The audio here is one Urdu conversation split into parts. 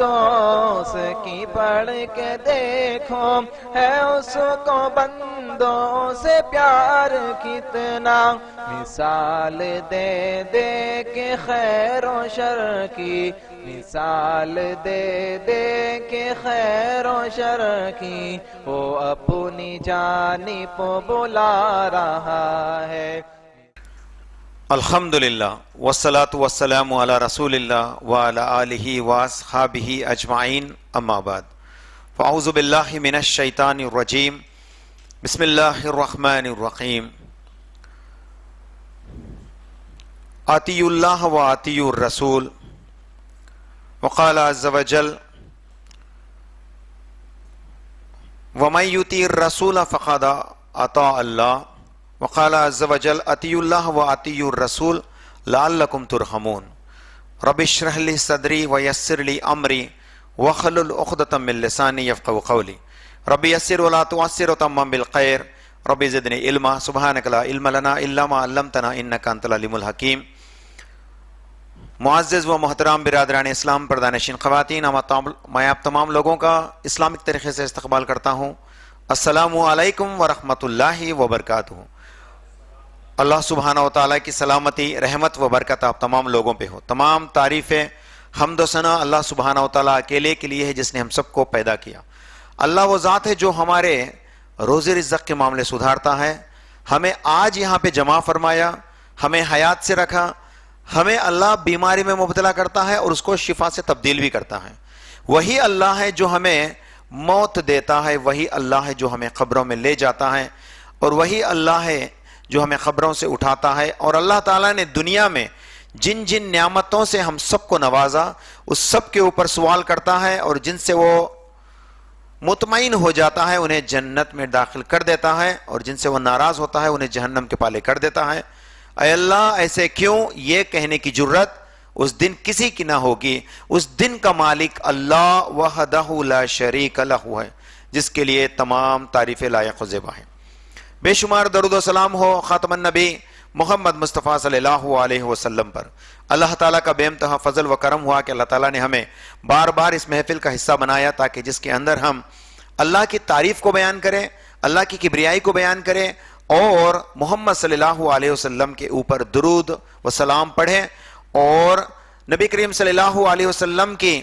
دوست کی پڑھ کے دیکھو ہے اس کو بندوں سے پیار کتنا، مثال دے دے کے خیر و شر کی، مثال دے دے کے خیر و شر کی، وہ اپنی جانب بلا رہا ہے۔ الحمدللہ والصلاة والسلام علی رسول اللہ وعلی آلہ واصحابہ اجمعین، اما بعد فاعوذ باللہ من الشیطان الرجیم، بسم اللہ الرحمن الرحیم۔ اطیعوا اللہ واطیعوا الرسول، وقال عز وجل ومن یطیع الرسول فقد اطاع اللہ، وقال عز وجل اطیعوا اللہ واطیعوا الرسول لعلکم ترحمون۔ رب اشرح لی صدری ویسر لی امری واحلل عقدۃ من لسانی یفقهوا قولی، رب یسر ولا تعسر وتمم بالخیر، رب زدنی علما، سبحانک لا علم لنا الا ما علمتنا انک انت العلیم الحکیم۔ معزز و محترم برادران اسلام، پردہ نشین خواتین، میں آپ تمام لوگوں کا اسلامک طریقے سے استقبال کرتا ہوں۔ السلام علیکم ورحمۃ اللہ وبرکاتہ۔ اللہ سبحانہ و تعالیٰ کی سلامتی، رحمت و برکت آپ تمام لوگوں پہ ہو۔ تمام تعریفیں، حمد و ثنا اللہ سبحانہ و تعالیٰ اکیلے کے لیے ہے جس نے ہم سب کو پیدا کیا۔ اللہ وہ ذات ہے جو ہمارے روزی رزق کے معاملے سدھارتا ہے، ہمیں آج یہاں پہ جمع فرمایا، ہمیں حیات سے رکھا، ہمیں اللہ بیماری میں مبتلا کرتا ہے اور اس کو شفا سے تبدیل بھی کرتا ہے۔ وہی اللہ ہے جو ہمیں موت دیتا ہے، وہی اللہ ہے جو ہمیں قبروں میں لے جاتا ہے، اور وہی اللہ ہے جو ہمیں قبروں سے اٹھاتا ہے۔ اور اللہ تعالیٰ نے دنیا میں جن جن نعمتوں سے ہم سب کو نوازا، اس سب کے اوپر سوال کرتا ہے، اور جن سے وہ مطمئن ہو جاتا ہے انہیں جنت میں داخل کر دیتا ہے، اور جن سے وہ ناراض ہوتا ہے انہیں جہنم کے پالے کر دیتا ہے۔ اے اللہ ایسے کیوں، یہ کہنے کی جرت اس دن کسی کی نہ ہوگی۔ اس دن کا مالک اللہ وحدہ لا شریک لہ ہے، جس کے لیے تمام تعریف لائق و زیبا ہے۔ بے شمار درود و سلام ہو خاتم النبی محمد مصطفیٰ صلی اللہ علیہ وسلم پر۔ اللہ تعالیٰ کا بے انتہا فضل و کرم ہوا کہ اللہ تعالیٰ نے ہمیں بار بار اس محفل کا حصہ بنایا، تاکہ جس کے اندر ہم اللہ کی تعریف کو بیان کریں، اللہ کی کبریائی کو بیان کریں، اور محمد صلی اللہ علیہ وسلم کے اوپر درود و سلام پڑھیں، اور نبی کریم صلی اللہ علیہ وسلم کی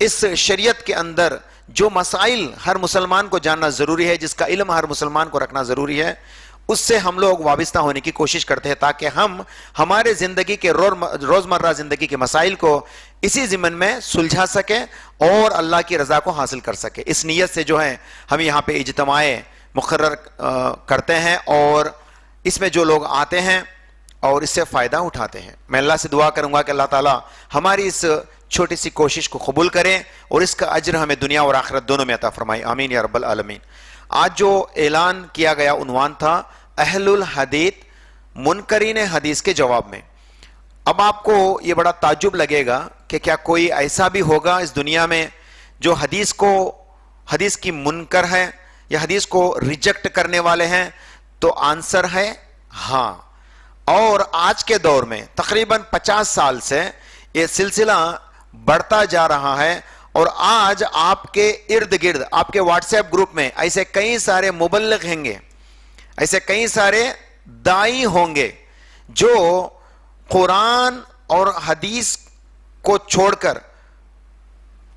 اس شریعت کے اندر جو مسائل ہر مسلمان کو جاننا ضروری ہے، جس کا علم ہر مسلمان کو رکھنا ضروری ہے، اس سے ہم لوگ وابستہ ہونے کی کوشش کرتے ہیں، تاکہ ہم ہمارے زندگی کے روزمرہ زندگی کے مسائل کو اسی ضمن میں سلجھا سکیں اور اللہ کی رضا کو حاصل کر سکیں۔ اس نیت سے جو ہے ہم یہاں پہ اجتماع مقرر کرتے ہیں، اور اس میں جو لوگ آتے ہیں اور اس سے فائدہ اٹھاتے ہیں، میں اللہ سے دعا کروں گا کہ اللہ تعالی ہماری اس چھوٹی سی کوشش کو قبول کریں اور اس کا اجر ہمیں دنیا اور آخرت دونوں میں عطا فرمائے، آمین یا رب العالمین۔ آج جو اعلان کیا گیا عنوان تھا اہل الحدیث، منکرین حدیث کے جواب میں۔ اب آپ کو یہ بڑا تعجب لگے گا کہ کیا کوئی ایسا بھی ہوگا اس دنیا میں جو حدیث کی منکر ہے یا حدیث کو ریجیکٹ کرنے والے ہیں؟ تو آنسر ہے ہاں۔ اور آج کے دور میں تقریباً 50 سال سے یہ سلسلہ بڑھتا جا رہا ہے، اور آج آپ کے ارد گرد، آپ کے واٹس ایپ گروپ میں ایسے کئی سارے مبلغ ہوں گے، ایسے کئی سارے دائی ہوں گے جو قرآن اور حدیث کو چھوڑ کر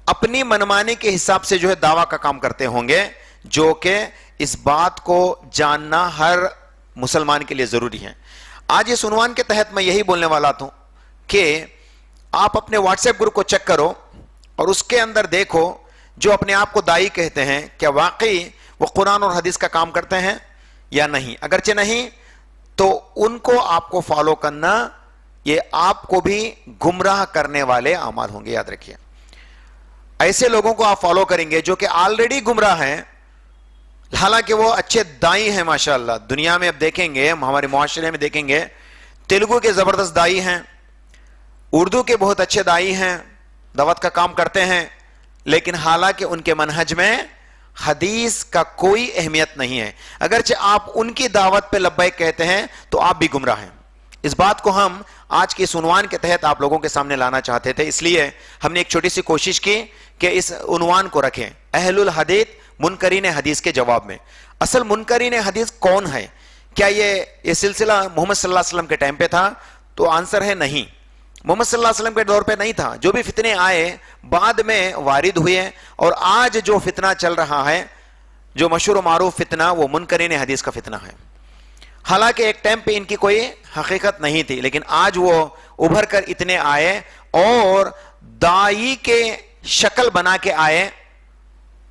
اپنی منمانی کے حساب سے جو ہے دعویٰ کا کام کرتے ہوں گے، جو کہ اس بات کو جاننا ہر مسلمان کے لیے ضروری ہے۔ آج اس عنوان کے تحت میں یہی بولنے والا ہوں کہ آپ اپنے واٹس ایپ گروپ کو چیک کرو اور اس کے اندر دیکھو جو اپنے آپ کو دائی کہتے ہیں کیا واقعی وہ قرآن اور حدیث کا کام کرتے ہیں یا نہیں۔ اگرچہ نہیں تو ان کو آپ کو فالو کرنا یہ آپ کو بھی گمراہ کرنے والے اعمال ہوں گے، یاد رکھیے۔ ایسے لوگوں کو آپ فالو کریں گے جو کہ آلریڈی گمراہ ہیں، حالانکہ وہ اچھے دائی ہیں ماشاءاللہ۔ دنیا میں اب دیکھیں گے، ہمارے معاشرے میں دیکھیں گے، تیلگو کے زبردست دائی ہیں، اردو کے بہت اچھے دائی ہیں، دعوت کا کام کرتے ہیں، لیکن حالانکہ ان کے منہج میں حدیث کا کوئی اہمیت نہیں ہے۔ اگرچہ آپ ان کی دعوت پہ لبیک کہتے ہیں تو آپ بھی گمراہ ہیں۔ اس بات کو ہم آج کی اس عنوان کے تحت آپ لوگوں کے سامنے لانا چاہتے تھے، اس لیے ہم نے ایک چھوٹی سی کوشش کی کہ اس عنوان کو رکھیں، اہل الحدیث منکرین حدیث کے جواب میں۔ اصل منکرین حدیث کون ہے؟ کیا یہ سلسلہ محمد صلی اللہ علیہ وسلم کے ٹائم پہ تھا؟ تو آنسر ہے نہیں، محمد صلی اللہ علیہ وسلم کے دور پہ نہیں تھا۔ جو بھی فتنے آئے بعد میں وارد ہوئے، اور آج جو فتنہ چل رہا ہے، جو مشہور و معروف فتنہ، وہ منکرین حدیث کا فتنہ ہے۔ حالانکہ ایک ٹائم پہ ان کی کوئی حقیقت نہیں تھی، لیکن آج وہ ابھر کر اتنے آئے اور دائی کے شکل بنا کے آئے،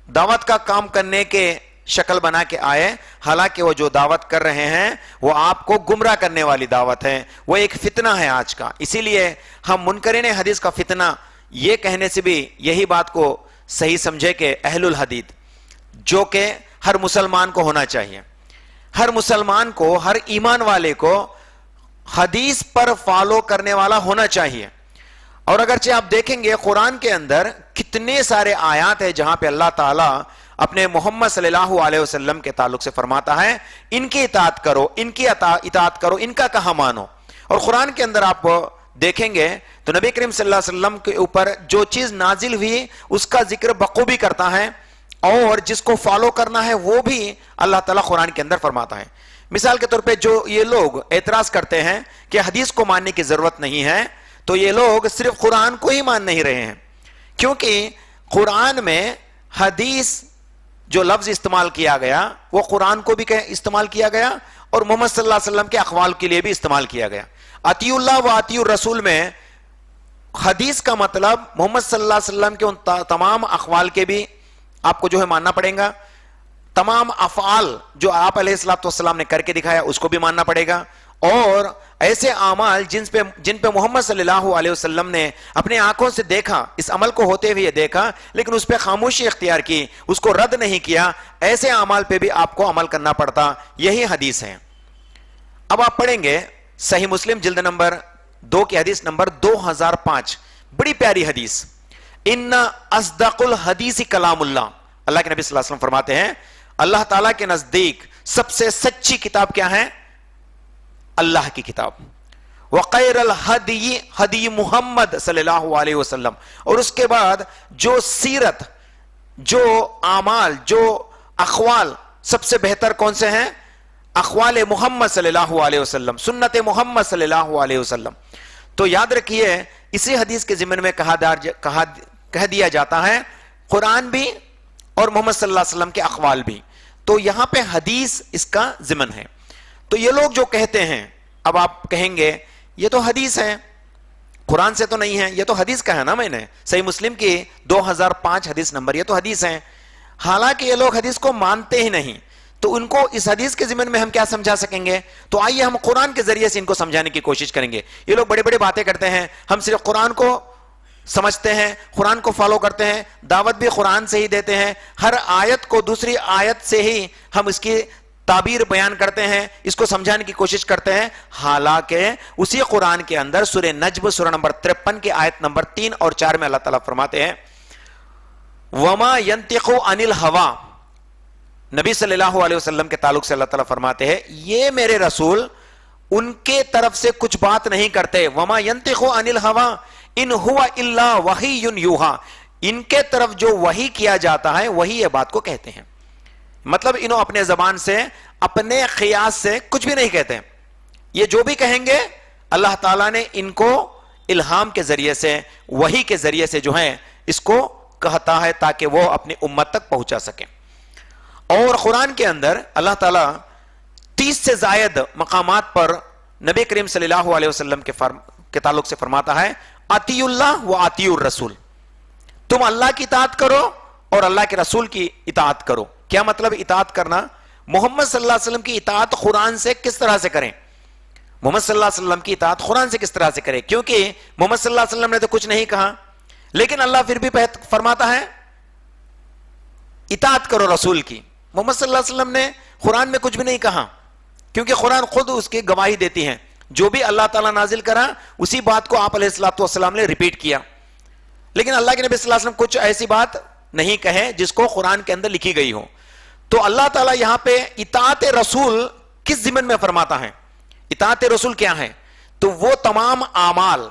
دعوت کا کام کرنے کے شکل بنا کے آئے۔ حالانکہ وہ جو دعوت کر رہے ہیں وہ آپ کو گمراہ کرنے والی دعوت ہے، وہ ایک فتنہ ہے آج کا۔ اسی لیے ہم منکرین حدیث کا فتنہ یہ کہنے سے بھی یہی بات کو صحیح سمجھے کہ اہل الحدیث، جو کہ ہر مسلمان کو ہونا چاہیے، ہر مسلمان کو، ہر ایمان والے کو حدیث پر فالو کرنے والا ہونا چاہیے۔ اور اگرچہ آپ دیکھیں گے قرآن کے اندر کتنے سارے آیات ہیں جہاں پہ اللہ تعالیٰ اپنے محمد صلی اللہ علیہ وسلم کے تعلق سے فرماتا ہے ان کی اطاعت کرو، ان کی اطاعت کرو، ان کا کہا مانو۔ اور قرآن کے اندر آپ دیکھیں گے تو نبی کریم صلی اللہ علیہ وسلم کے اوپر جو چیز نازل ہوئی اس کا ذکر بخوبی کرتا ہے، اور جس کو فالو کرنا ہے وہ بھی اللہ تعالیٰ قرآن کے اندر فرماتا ہے۔ مثال کے طور پہ جو یہ لوگ اعتراض کرتے ہیں کہ حدیث کو ماننے کی ضرورت نہیں ہے، تو یہ لوگ صرف قرآن کو ہی مان نہیں رہے ہیں، کیونکہ قرآن میں حدیث جو لفظ استعمال کیا گیا وہ قرآن کو بھی استعمال کیا گیا اور محمد صلی اللہ علیہ وسلم کے اقوال کے لیے بھی استعمال کیا گیا۔ اطیع اللہ و اطیع الرسول میں حدیث کا مطلب محمد صلی اللہ علیہ وسلم کے ان تمام اقوال کے بھی آپ کو جو ہے ماننا پڑے گا، تمام افعال جو آپ علیہ السلام نے کر کے دکھایا اس کو بھی ماننا پڑے گا، اور ایسے اعمال جن پہ محمد صلی اللہ علیہ وسلم نے اپنے آنکھوں سے دیکھا، اس عمل کو ہوتے ہوئے دیکھا لیکن اس پہ خاموشی اختیار کی، اس کو رد نہیں کیا، ایسے اعمال پہ بھی آپ کو عمل کرنا پڑتا۔ یہی حدیث ہے۔ اب آپ پڑھیں گے صحیح مسلم جلد نمبر 2 کی حدیث نمبر 2005، بڑی پیاری حدیث، ان اصدق الحدیث کلام اللہ۔ اللہ کے نبی صلی اللہ علیہ وسلم فرماتے ہیں اللہ تعالیٰ کے نزدیک سب سے سچی کتاب کیا ہے؟ اللہ کی کتاب۔ وَخَيْرَ الْهَدْيِ ہدی محمد صلی اللہ علیہ وسلم، اور اس کے بعد جو سیرت، جو اعمال، جو اقوال سب سے بہتر کون سے ہیں؟ اقوال محمد صلی اللہ علیہ وسلم، سنت محمد صلی اللہ علیہ وسلم۔ تو یاد رکھیے اسی حدیث کے ضمن میں کہہ دیا جاتا ہے قرآن بھی اور محمد صلی اللہ علیہ وسلم کے اقوال بھی، تو یہاں پہ حدیث اس کا ضمن ہے۔ تو یہ لوگ جو کہتے ہیں، اب آپ کہیں گے یہ تو حدیث ہے، قرآن سے تو نہیں ہے، یہ تو حدیث کا ہے نا، میں نے صحیح مسلم کی 2005 حدیث نمبر، یہ تو حدیث ہے۔ حالانکہ یہ لوگ حدیث کو مانتے ہی نہیں، تو ان کو اس حدیث کے ضمن میں ہم کیا سمجھا سکیں گے؟ تو آئیے ہم قرآن کے ذریعے سے ان کو سمجھانے کی کوشش کریں گے۔ یہ لوگ بڑے بڑے باتیں کرتے ہیں، ہم صرف قرآن کو سمجھتے ہیں، قرآن کو فالو کرتے ہیں، دعوت بھی قرآن سے ہی دیتے ہیں، ہر آیت کو دوسری آیت سے ہی ہم اس کی تعبیر بیان کرتے ہیں، اس کو سمجھانے کی کوشش کرتے ہیں۔ حالانکہ اسی قرآن کے اندر سورہ نجم سورہ نمبر 53 کی آیت نمبر 3 اور 4 میں اللہ تعالیٰ فرماتے ہیں وَمَا يَنْتِقُ عَنِ الْهَوَىٰ، نبی صلی اللہ علیہ وسلم کے تعلق سے اللہ تعالیٰ فرماتے ہیں یہ میرے رسول ان کے طرف سے کچھ بات نہیں کرتے۔ وَمَا يَنْتِقُ عَنِ الْهَوَىٰ إِنْ هُوَ إِلَّا وَحْيٌ يُوحَىٰ، ان کے طرف جو وحی کیا جاتا ہے وہی یہ بات کو کہتے ہیں۔ مطلب انہوں اپنے زبان سے، اپنے قیاس سے کچھ بھی نہیں کہتے، یہ جو بھی کہیں گے اللہ تعالیٰ نے ان کو الہام کے ذریعے سے، وحی کے ذریعے سے جو ہے اس کو کہتا ہے تاکہ وہ اپنی امت تک پہنچا سکیں۔ اور قرآن کے اندر اللہ تعالیٰ 30 سے زائد مقامات پر نبی کریم صلی اللہ علیہ وسلم کے تعلق سے فرماتا ہے اطیع اللہ و اطیع الرسول، تم اللہ کی اطاعت کرو اور اللہ کے رسول کی اطاعت کرو۔ کیا مطلب اطاعت کرنا؟ محمد صلی اللہ علیہ وسلم کی اطاعت قرآن سے کس طرح سے کریں؟ محمد صلی اللہ علیہ وسلم کی اطاعت قرآن سے کس طرح سے کریں؟ کیونکہ محمد صلی اللہ علیہ وسلم نے تو کچھ نہیں کہا، لیکن اللہ پھر بھی فرماتا ہے اطاعت کرو رسول کی۔ محمد صلی اللہ علیہ وسلم نے قرآن میں کچھ بھی نہیں کہا، کیونکہ قرآن خود اس کی گواہی دیتی ہے، جو بھی اللہ تعالیٰ نازل کرا اسی بات کو آپ علیہ السلام نے ریپیٹ کیا۔ لیکن اللہ کے نبی صلی اللہ علیہ وسلم کچھ ایسی بات نہیں کہے جس کو قرآن کے اندر لکھی گئی ہو۔ تو اللہ تعالیٰ یہاں پہ اطاعت رسول کس ضمن میں فرماتا ہے؟ اطاعت رسول کیا ہے؟ تو وہ تمام اعمال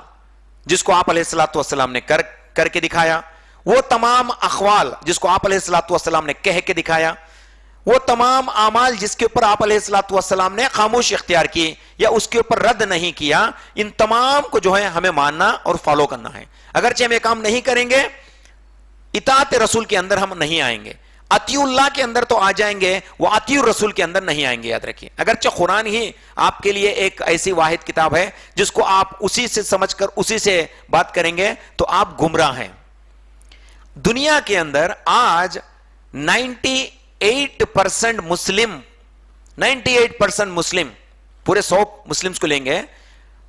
جس کو آپ علیہ السلام نے کر کے دکھایا، وہ تمام اقوال جس کو آپ علیہ الصلوۃ والسلام نے کہہ کے دکھایا، وہ تمام اعمال جس کے اوپر آپ علیہ الصلوۃ والسلام نے خاموش اختیار کی یا اس کے اوپر رد نہیں کیا، ان تمام کو جو ہے ہمیں ماننا اور فالو کرنا ہے۔ اگرچہ ہم یہ کام نہیں کریں گے، اطاعت رسول کے اندر ہم نہیں آئیں گے، اطیع اللہ کے اندر تو آ جائیں گے، وہ اطیع الرسول کے اندر نہیں آئیں گے، یاد رکھیے۔ اگرچہ قرآن ہی آپ کے لیے ایک ایسی واحد کتاب ہے جس کو آپ اسی سے سمجھ کر اسی سے بات کریں گے تو آپ گمراہ ہیں۔ دنیا کے اندر آج 98% مسلم، 98% مسلم، پورے 100 مسلمز کو لیں گے،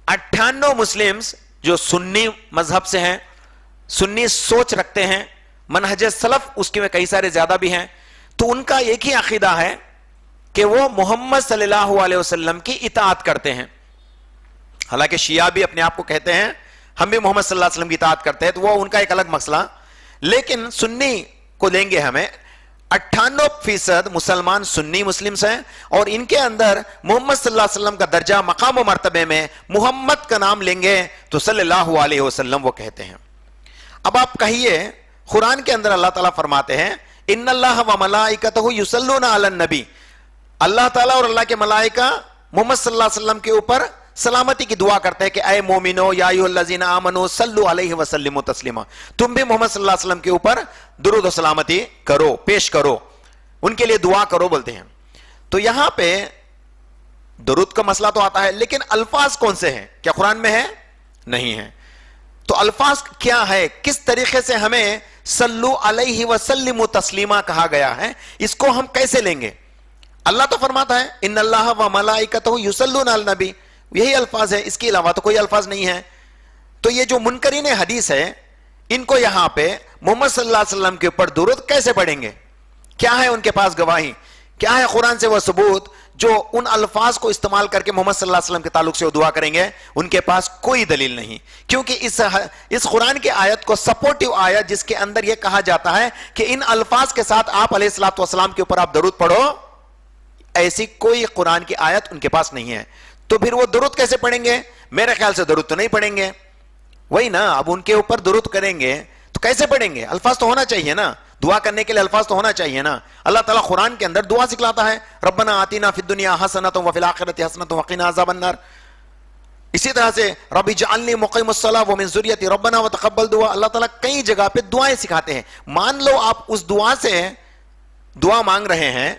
98 مسلمز جو سنی مذہب سے ہیں، سنی سوچ رکھتے ہیں، منہج سلف اس کے میں کئی سارے زیادہ بھی ہیں، تو ان کا ایک ہی عقیدہ ہے کہ وہ محمد صلی اللہ علیہ وسلم کی اطاعت کرتے ہیں۔ حالانکہ شیعہ بھی اپنے آپ کو کہتے ہیں ہم بھی محمد صلی اللہ علیہ وسلم کی اطاعت کرتے ہیں، تو وہ ان کا ایک الگ مسئلہ، لیکن سنی کو لیں گے ہمیں 98% مسلمان سنی مسلمز ہیں، اور ان کے اندر محمد صلی اللہ علیہ وسلم کا درجہ مقام و مرتبے میں محمد کا نام لیں گے تو صلی اللہ علیہ وسلم وہ کہتے ہیں۔ اب آپ کہیے، قرآن کے اندر اللہ تعالیٰ فرماتے ہیں ان اللہ و ملائکتہ یصلون علی النبی، اللہ تعالیٰ اور اللہ کے ملائکہ محمد صلی اللہ علیہ وسلم کے اوپر سلامتی کی دعا کرتے ہیں کہ اے مومنو یا ایھا الذین آمنوا صلوا علیہ وسلموا تسلیما، تم بھی محمد صلی اللہ علیہ وسلم کے اوپر درود و سلامتی کرو، پیش کرو، ان کے لیے دعا کرو بولتے ہیں۔ تو یہاں پہ درود کا مسئلہ تو آتا ہے، لیکن الفاظ کون سے ہیں؟ کیا قرآن میں ہے؟ نہیں ہے۔ تو الفاظ کیا ہے؟ کس طریقے سے ہمیں صلو علیہ وسلم تسلیما کہا گیا ہے، اس کو ہم کیسے لیں گے؟ اللہ تو فرماتا ہے ان اللہ و ملائکتہ یصلون علی النبی، یہی الفاظ ہے، اس کے علاوہ تو کوئی الفاظ نہیں ہے۔ تو یہ جو منکرین حدیث ہے، ان کو یہاں پہ محمد صلی اللہ علیہ وسلم کے اوپر درود کیسے پڑھیں گے؟ کیا ہے ان کے پاس گواہی؟ کیا ہے قرآن سے وہ ثبوت جو ان الفاظ کو استعمال کر کے محمد صلی اللہ علیہ وسلم کے تعلق سے وہ دعا کریں گے؟ ان کے پاس کوئی دلیل نہیں، کیونکہ اس قرآن کی آیت کو سپورٹیو آیت جس کے اندر یہ کہا جاتا ہے کہ ان الفاظ کے ساتھ آپ علیہ الصلوۃ والسلام کے اوپر آپ درود پڑھو، ایسی کوئی قرآن کی آیت ان کے پاس نہیں ہے۔ تو پھر وہ درود کیسے پڑھیں گے؟ میرے خیال سے درود تو نہیں پڑھیں گے، وہی نا، اب ان کے اوپر درود کریں گے تو کیسے پڑھیں گے؟ الفاظ تو ہونا چاہیے نا، دعا کرنے کے لیے الفاظ تو ہونا چاہیے نا۔ اللہ تعالیٰ قرآن کے اندر دعا سکھلاتا ہے، ربنا آتنا فی الدنیا حسنۃ وفی الآخرۃ حسنۃ وقنا عذاب النار۔ اسی طرح سے رب اجعلنی مقیم الصلاۃ ومن ذریتی ربنا وتقبل دعا، اللہ تعالیٰ کئی جگہ پہ دعائیں سکھاتے ہیں۔ مان لو آپ اس دعا سے دعا مانگ رہے ہیں،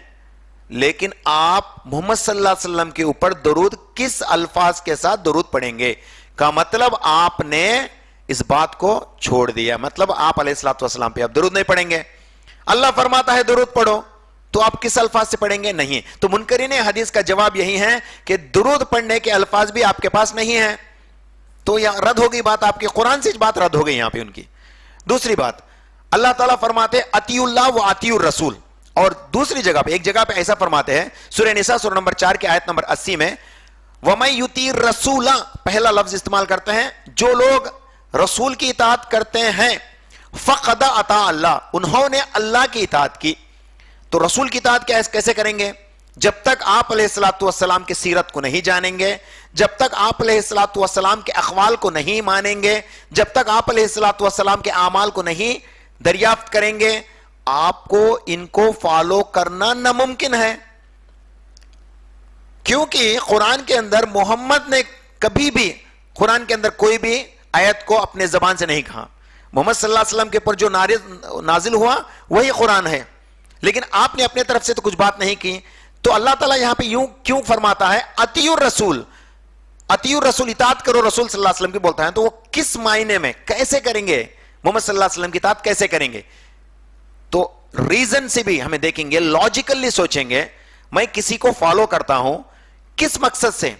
لیکن آپ محمد صلی اللہ علیہ وسلم کے اوپر درود کس الفاظ کے ساتھ درود پڑھیں گے کا مطلب آپ نے اس بات کو چھوڑ دیا، مطلب آپ علیہ الصلوۃ والسلام پہ آپ درود نہیں پڑھیں گے۔ اللہ فرماتا ہے درود پڑھو، تو آپ کس الفاظ سے پڑھیں گے؟ نہیں۔ تو منکرین حدیث کا جواب یہی ہے کہ درود پڑھنے کے الفاظ بھی آپ کے پاس نہیں ہیں، تو یہ رد ہو گئی بات، آپ کی قرآن سے بات رد ہو گئی یہاں پہ ان کی۔ دوسری بات، اللہ تعالیٰ فرماتے اطیع اللہ و اطیع الرسول، اور دوسری جگہ پہ ایک جگہ پہ ایسا فرماتے ہیں سورہ نساء سورہ نمبر 4 کی آیت نمبر 80 میں وَمَن يُطِعِ الرَّسُولَ، پہلا لفظ استعمال کرتے ہیں، جو لوگ رسول کی اطاعت کرتے ہیں، فَقَدْ أَطَاعَ اللَّهَ، انہوں نے اللہ کی اطاعت کی۔ تو رسول کی اطاعت کیسے کریں گے؟ جب تک آپ علیہ الصلوۃ والسلام کی سیرت کو نہیں جانیں گے، جب تک آپ علیہ الصلوۃ والسلام کے اقوال کو نہیں مانیں گے، جب تک آپ علیہ الصلوۃ والسلام کے اعمال کو نہیں دریافت کریں گے، آپ کو ان کو فالو کرنا ناممکن ہے۔ کیونکہ قرآن کے اندر محمد نے کبھی بھی قرآن کے اندر کوئی بھی آیت کو اپنے زبان سے نہیں کہا، محمد صلی اللہ علیہ وسلم کے اوپر جو نازل ہوا وہی قرآن ہے، لیکن آپ نے اپنے طرف سے تو کچھ بات نہیں کی۔ تو اللہ تعالیٰ یہاں پہ یوں کیوں فرماتا ہے اطیع الرسول، اطیع الرسول، اطاعت کرو رسول صلی اللہ علیہ وسلم کی بولتا ہے، تو وہ کس معنی میں کیسے کریں گے؟ محمد صلی اللہ علیہ وسلم کی اطاعت کیسے کریں گے؟ تو ریزن سے بھی ہمیں دیکھیں گے، لاجیکلی سوچیں گے، میں کسی کو فالو کرتا ہوں کس مقصد سے،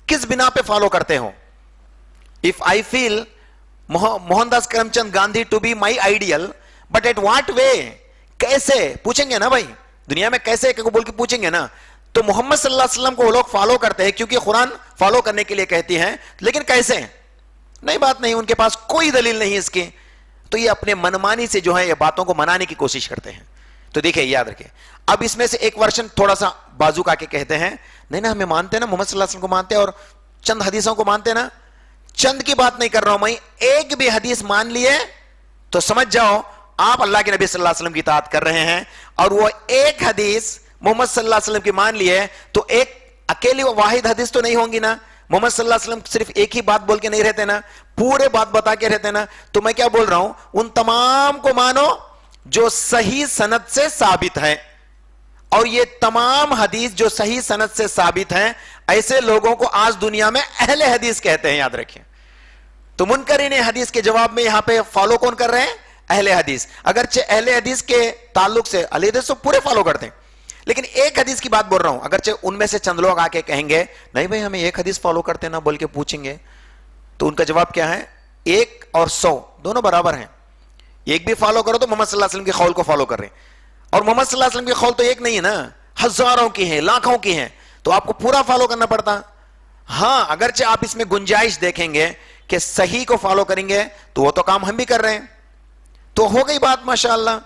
کس بنا پہ فالو کرتے ہوں؟ if I feel Mohan Das کرم چند Gandhi to be my ideal, but at what way، کیسے پوچھیں گے نا بھائی، دنیا میں کیسے بول کے پوچھیں گے نا۔ تو محمد صلی اللہ علیہ وسلم کو وہ لوگ فالو کرتے ہیں کیونکہ قرآن فالو کرنے کے لیے کہتی ہیں، لیکن کیسے؟ نہیں، بات نہیں، ان کے پاس کوئی دلیل نہیں اس کی، تو یہ اپنے منمانی سے جو ہے یہ باتوں کو منانے کی کوشش کرتے ہیں۔ تو دیکھیں، یاد رکھیں، اب اس میں سے ایک ورشن تھوڑا سا بازو کا کے کہتے ہیں نہیں نا، ہمیں مانتے نا، محمد صلی اللہ علیہ وسلم کو مانتے اور چند حدیثوں کو مانتے نا۔ چند کی بات نہیں کر رہا ہوں میں، ایک بھی حدیث مان لیے تو سمجھ جاؤ آپ اللہ کے نبی صلی اللہ علیہ وسلم کی اطاعت کر رہے ہیں اور وہ ایک حدیث محمد صلی اللہ علیہ وسلم کی مان لیے تو ایک اکیلی واحد حدیث تو نہیں ہوں گی نا. محمد صلی اللہ علیہ وسلم صرف ایک ہی بات بول کے نہیں رہتے نا, پورے بات بتا کے رہتے نا. تو میں کیا بول رہا ہوں, ان تمام کو مانو جو صحیح سند سے ثابت ہے, اور یہ تمام حدیث جو صحیح سند سے ثابت ہیں, ایسے لوگوں کو آج دنیا میں اہل حدیث کہتے ہیں, یاد رکھیں. تو منکرین حدیث کے جواب میں یہاں پہ فالو کون کر رہے ہیں؟ اہل حدیث. اگرچہ اہل حدیث کے تعلق سے اہل حدیث تو پورے فالو کرتے ہیں, لیکن ایک حدیث کی بات بول رہا ہوں. اگرچہ ان میں سے چند لوگ آ کے کہیں گے نہیں بھائی ہمیں ایک حدیث فالو کرتے نا بول کے پوچھیں گے, تو ان کا جواب کیا ہے؟ 1 اور 100 دونوں برابر ہیں. ایک بھی فالو کرو تو محمد صلی اللہ علیہ وسلم کے قول کو فالو کر رہے ہیں, اور محمد صلی اللہ علیہ وسلم کی قول تو ایک نہیں ہے نا, ہزاروں کی ہیں, لاکھوں کی ہیں, تو آپ کو پورا فالو کرنا پڑتا. ہاں اگرچہ آپ اس میں گنجائش دیکھیں گے کہ صحیح کو فالو کریں گے تو وہ تو کام ہم بھی کر رہے ہیں, تو ہو گئی بات ماشاءاللہ.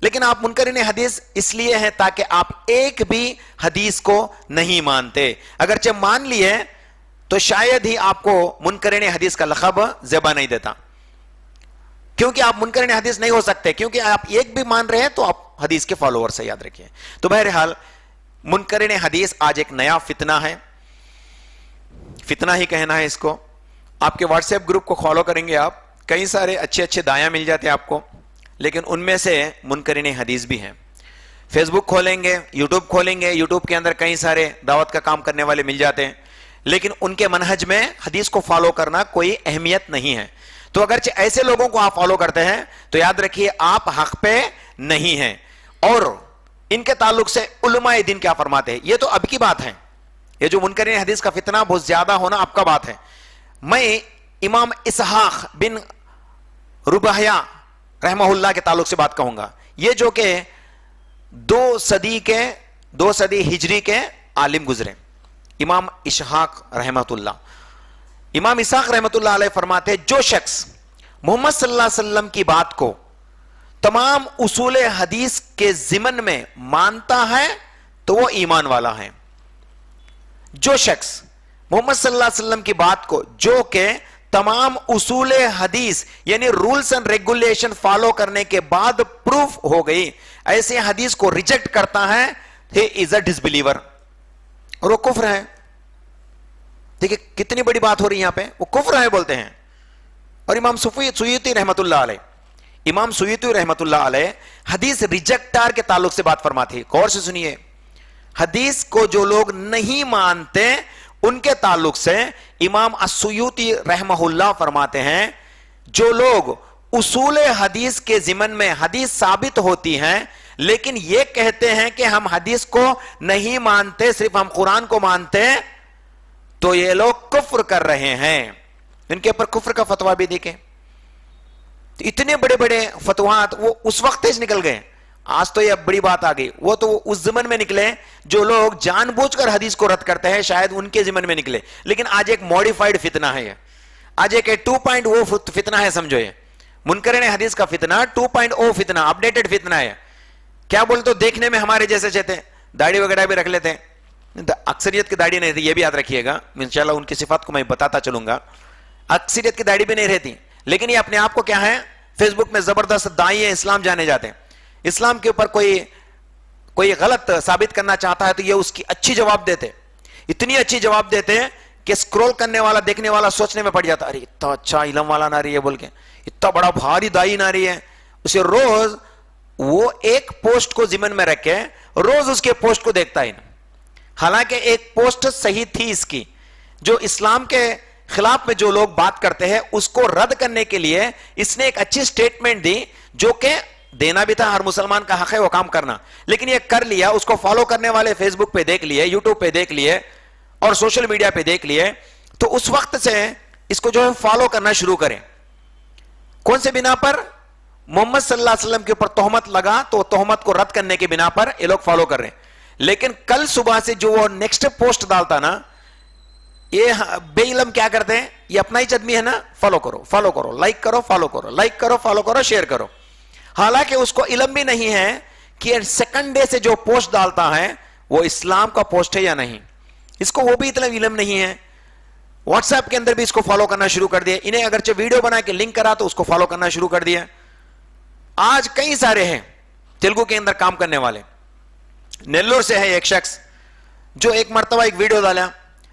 لیکن آپ منکرین حدیث اس لیے ہیں تاکہ آپ ایک بھی حدیث کو نہیں مانتے. اگرچہ مان لیے تو شاید ہی آپ کو منکرین حدیث کا لقب زیبا نہیں دیتا, کیونکہ آپ منکرین حدیث نہیں ہو سکتے, کیونکہ آپ ایک بھی مان رہے ہیں تو آپ حدیث کے فالوور سے, یاد رکھیں. تو بہرحال منکرین حدیث آج ایک نیا فتنہ ہے, فتنہ ہی کہنا ہے اس کو. آپ کے واٹس ایپ گروپ کو فالو کریں گے آپ, کئی سارے اچھے اچھے دایاں مل جاتے ہیں آپ کو, لیکن ان میں سے منکرین حدیث بھی ہیں. فیس بک کھولیں گے, یوٹیوب کھولیں گے, یوٹیوب کے اندر کئی سارے دعوت کا کام کرنے والے مل جاتے ہیں, لیکن ان کے منہج میں حدیث کو فالو کرنا کوئی اہمیت نہیں ہے. تو اگرچہ ایسے لوگوں کو آپ فالو کرتے ہیں تو یاد رکھیے آپ حق پہ نہیں ہیں. اور ان کے تعلق سے علماء دین کیا فرماتے ہیں, یہ تو اب کی بات ہے, یہ جو منکرین حدیث کا فتنہ بہت زیادہ ہونا اب کا بات ہے. میں امام اسحاق بن ربیعہ رحمہ اللہ کے تعلق سے بات کہوں گا, یہ جو کہ 2 صدی ہجری کے عالم گزرے, امام اسحاق رحمۃ اللہ. امام اسحاق رحمۃ اللہ علیہ فرماتے ہیں جو شخص محمد صلی اللہ علیہ وسلم کی بات کو تمام اصول حدیث کے ضمن میں مانتا ہے تو وہ ایمان والا ہے. جو شخص محمد صلی اللہ علیہ وسلم کی بات کو جو کہ تمام اصول حدیث یعنی رولز اینڈ ریگولیشن فالو کرنے کے بعد پروف ہو گئی, ایسے حدیث کو ریجیکٹ کرتا ہے, he is a disbeliever, اور وہ کفر ہے. دیکھیں کتنی بڑی بات ہو رہی ہے یہاں پہ, وہ کفر ہے بولتے ہیں. اور امام سیوطی رحمت اللہ علیہ, امام سیوطی رحمت اللہ علیہ حدیث ریجیکٹر کے تعلق سے بات فرماتے ہیں. غور سے سنیے, حدیث کو جو لوگ نہیں مانتے ان کے تعلق سے امام السیوطی رحمہ اللہ فرماتے ہیں جو لوگ اصول حدیث کے ضمن میں حدیث ثابت ہوتی ہیں لیکن یہ کہتے ہیں کہ ہم حدیث کو نہیں مانتے, صرف ہم قرآن کو مانتے, تو یہ لوگ کفر کر رہے ہیں. ان کے اوپر کفر کا فتویٰ بھی دیکھیں, اتنے بڑے بڑے فتوات وہ اس وقت ہی نکل گئے. آج تو یہ بڑی بات آ گئی, وہ تو اس زمن میں نکلے جو لوگ جان بوجھ کر حدیث کو رد کرتے ہیں, شاید ان کے زمن میں نکلے. لیکن آج ایک موڈیفائڈ فتنہ ہے, یہ آج ایک 2.0 فتنہ ہے, سمجھو. یہ منکرین حدیث کا فتنہ 2.0 فتنہ, اپڈیٹڈ فتنہ ہے. کیا بولے تو دیکھنے میں ہمارے جیسے چہتے, داڑھی وغیرہ بھی رکھ لیتے ہیں, اکثریت کی داڑھی نہیں رہتی, یہ بھی یاد رکھیے گا, انشاءاللہ ان کی صفات کو میں بتاتا چلوں گا. اکثریت کی داڑھی بھی نہیں رہتی, لیکن یہ اپنے آپ کو کیا ہے, فیس بک میں زبردست دائی ہیں, اسلام جانے جاتے ہیں. اسلام کے اوپر کوئی غلط ثابت کرنا چاہتا ہے تو یہ اس کی اچھی جواب دیتے, اتنی اچھی جواب دیتے ہیں کہ اسکرول کرنے والا دیکھنے والا سوچنے میں پڑ جاتا, ارے اتنا اچھا علم والا نہ رہی ہے بول کے, اتنا بڑا بھاری دائی نہ رہی ہے. اسے روز وہ ایک پوسٹ کو ضمن میں رکھ کے روز اس کے پوسٹ کو دیکھتا ہی نا, حالانکہ ایک پوسٹ صحیح تھی اس کی, جو اسلام کے خلاف میں جو لوگ بات کرتے ہیں اس کو رد کرنے کے لیے اس نے ایک اچھی سٹیٹمنٹ دی, جو کہ دینا بھی تھا, ہر مسلمان کا حق ہے وہ کام کرنا, لیکن یہ کر لیا. اس کو فالو کرنے والے فیس بک پہ دیکھ لیے, یوٹیوب پہ دیکھ لیے اور سوشل میڈیا پہ دیکھ لیے, تو اس وقت سے اس کو جو ہے فالو کرنا شروع کریں. کون سے بنا پر؟ محمد صلی اللہ علیہ وسلم کے اوپر تہمت لگا تو تہمت کو رد کرنے کے بنا پر یہ لوگ فالو کر رہے ہیں. لیکن کل صبح سے جو وہ نیکسٹ پوسٹ ڈالتا نا, یہ بے علم کیا کرتے ہیں, یہ اپنا ہی چدمی ہے نا, فالو کرو فالو کرو, لائک کرو فالو کرو, لائک کرو فالو کرو, شیئر کرو. حالانکہ اس کو علم بھی نہیں ہے کہ سیکنڈ ڈے سے جو پوسٹ ڈالتا ہے وہ اسلام کا پوسٹ ہے یا نہیں, اس کو وہ بھی اتنا علم نہیں ہے. واٹس ایپ کے اندر بھی اس کو فالو کرنا شروع کر دیا, انہیں اگرچہ ویڈیو بنا کے لنک کرا تو اس کو فالو کرنا شروع کر دیا. آج کئی سارے ہیں تیلگو کے اندر کام کرنے والے. نیلور سے ہے ایک شخص جو ایک مرتبہ ایک ویڈیو ڈالا.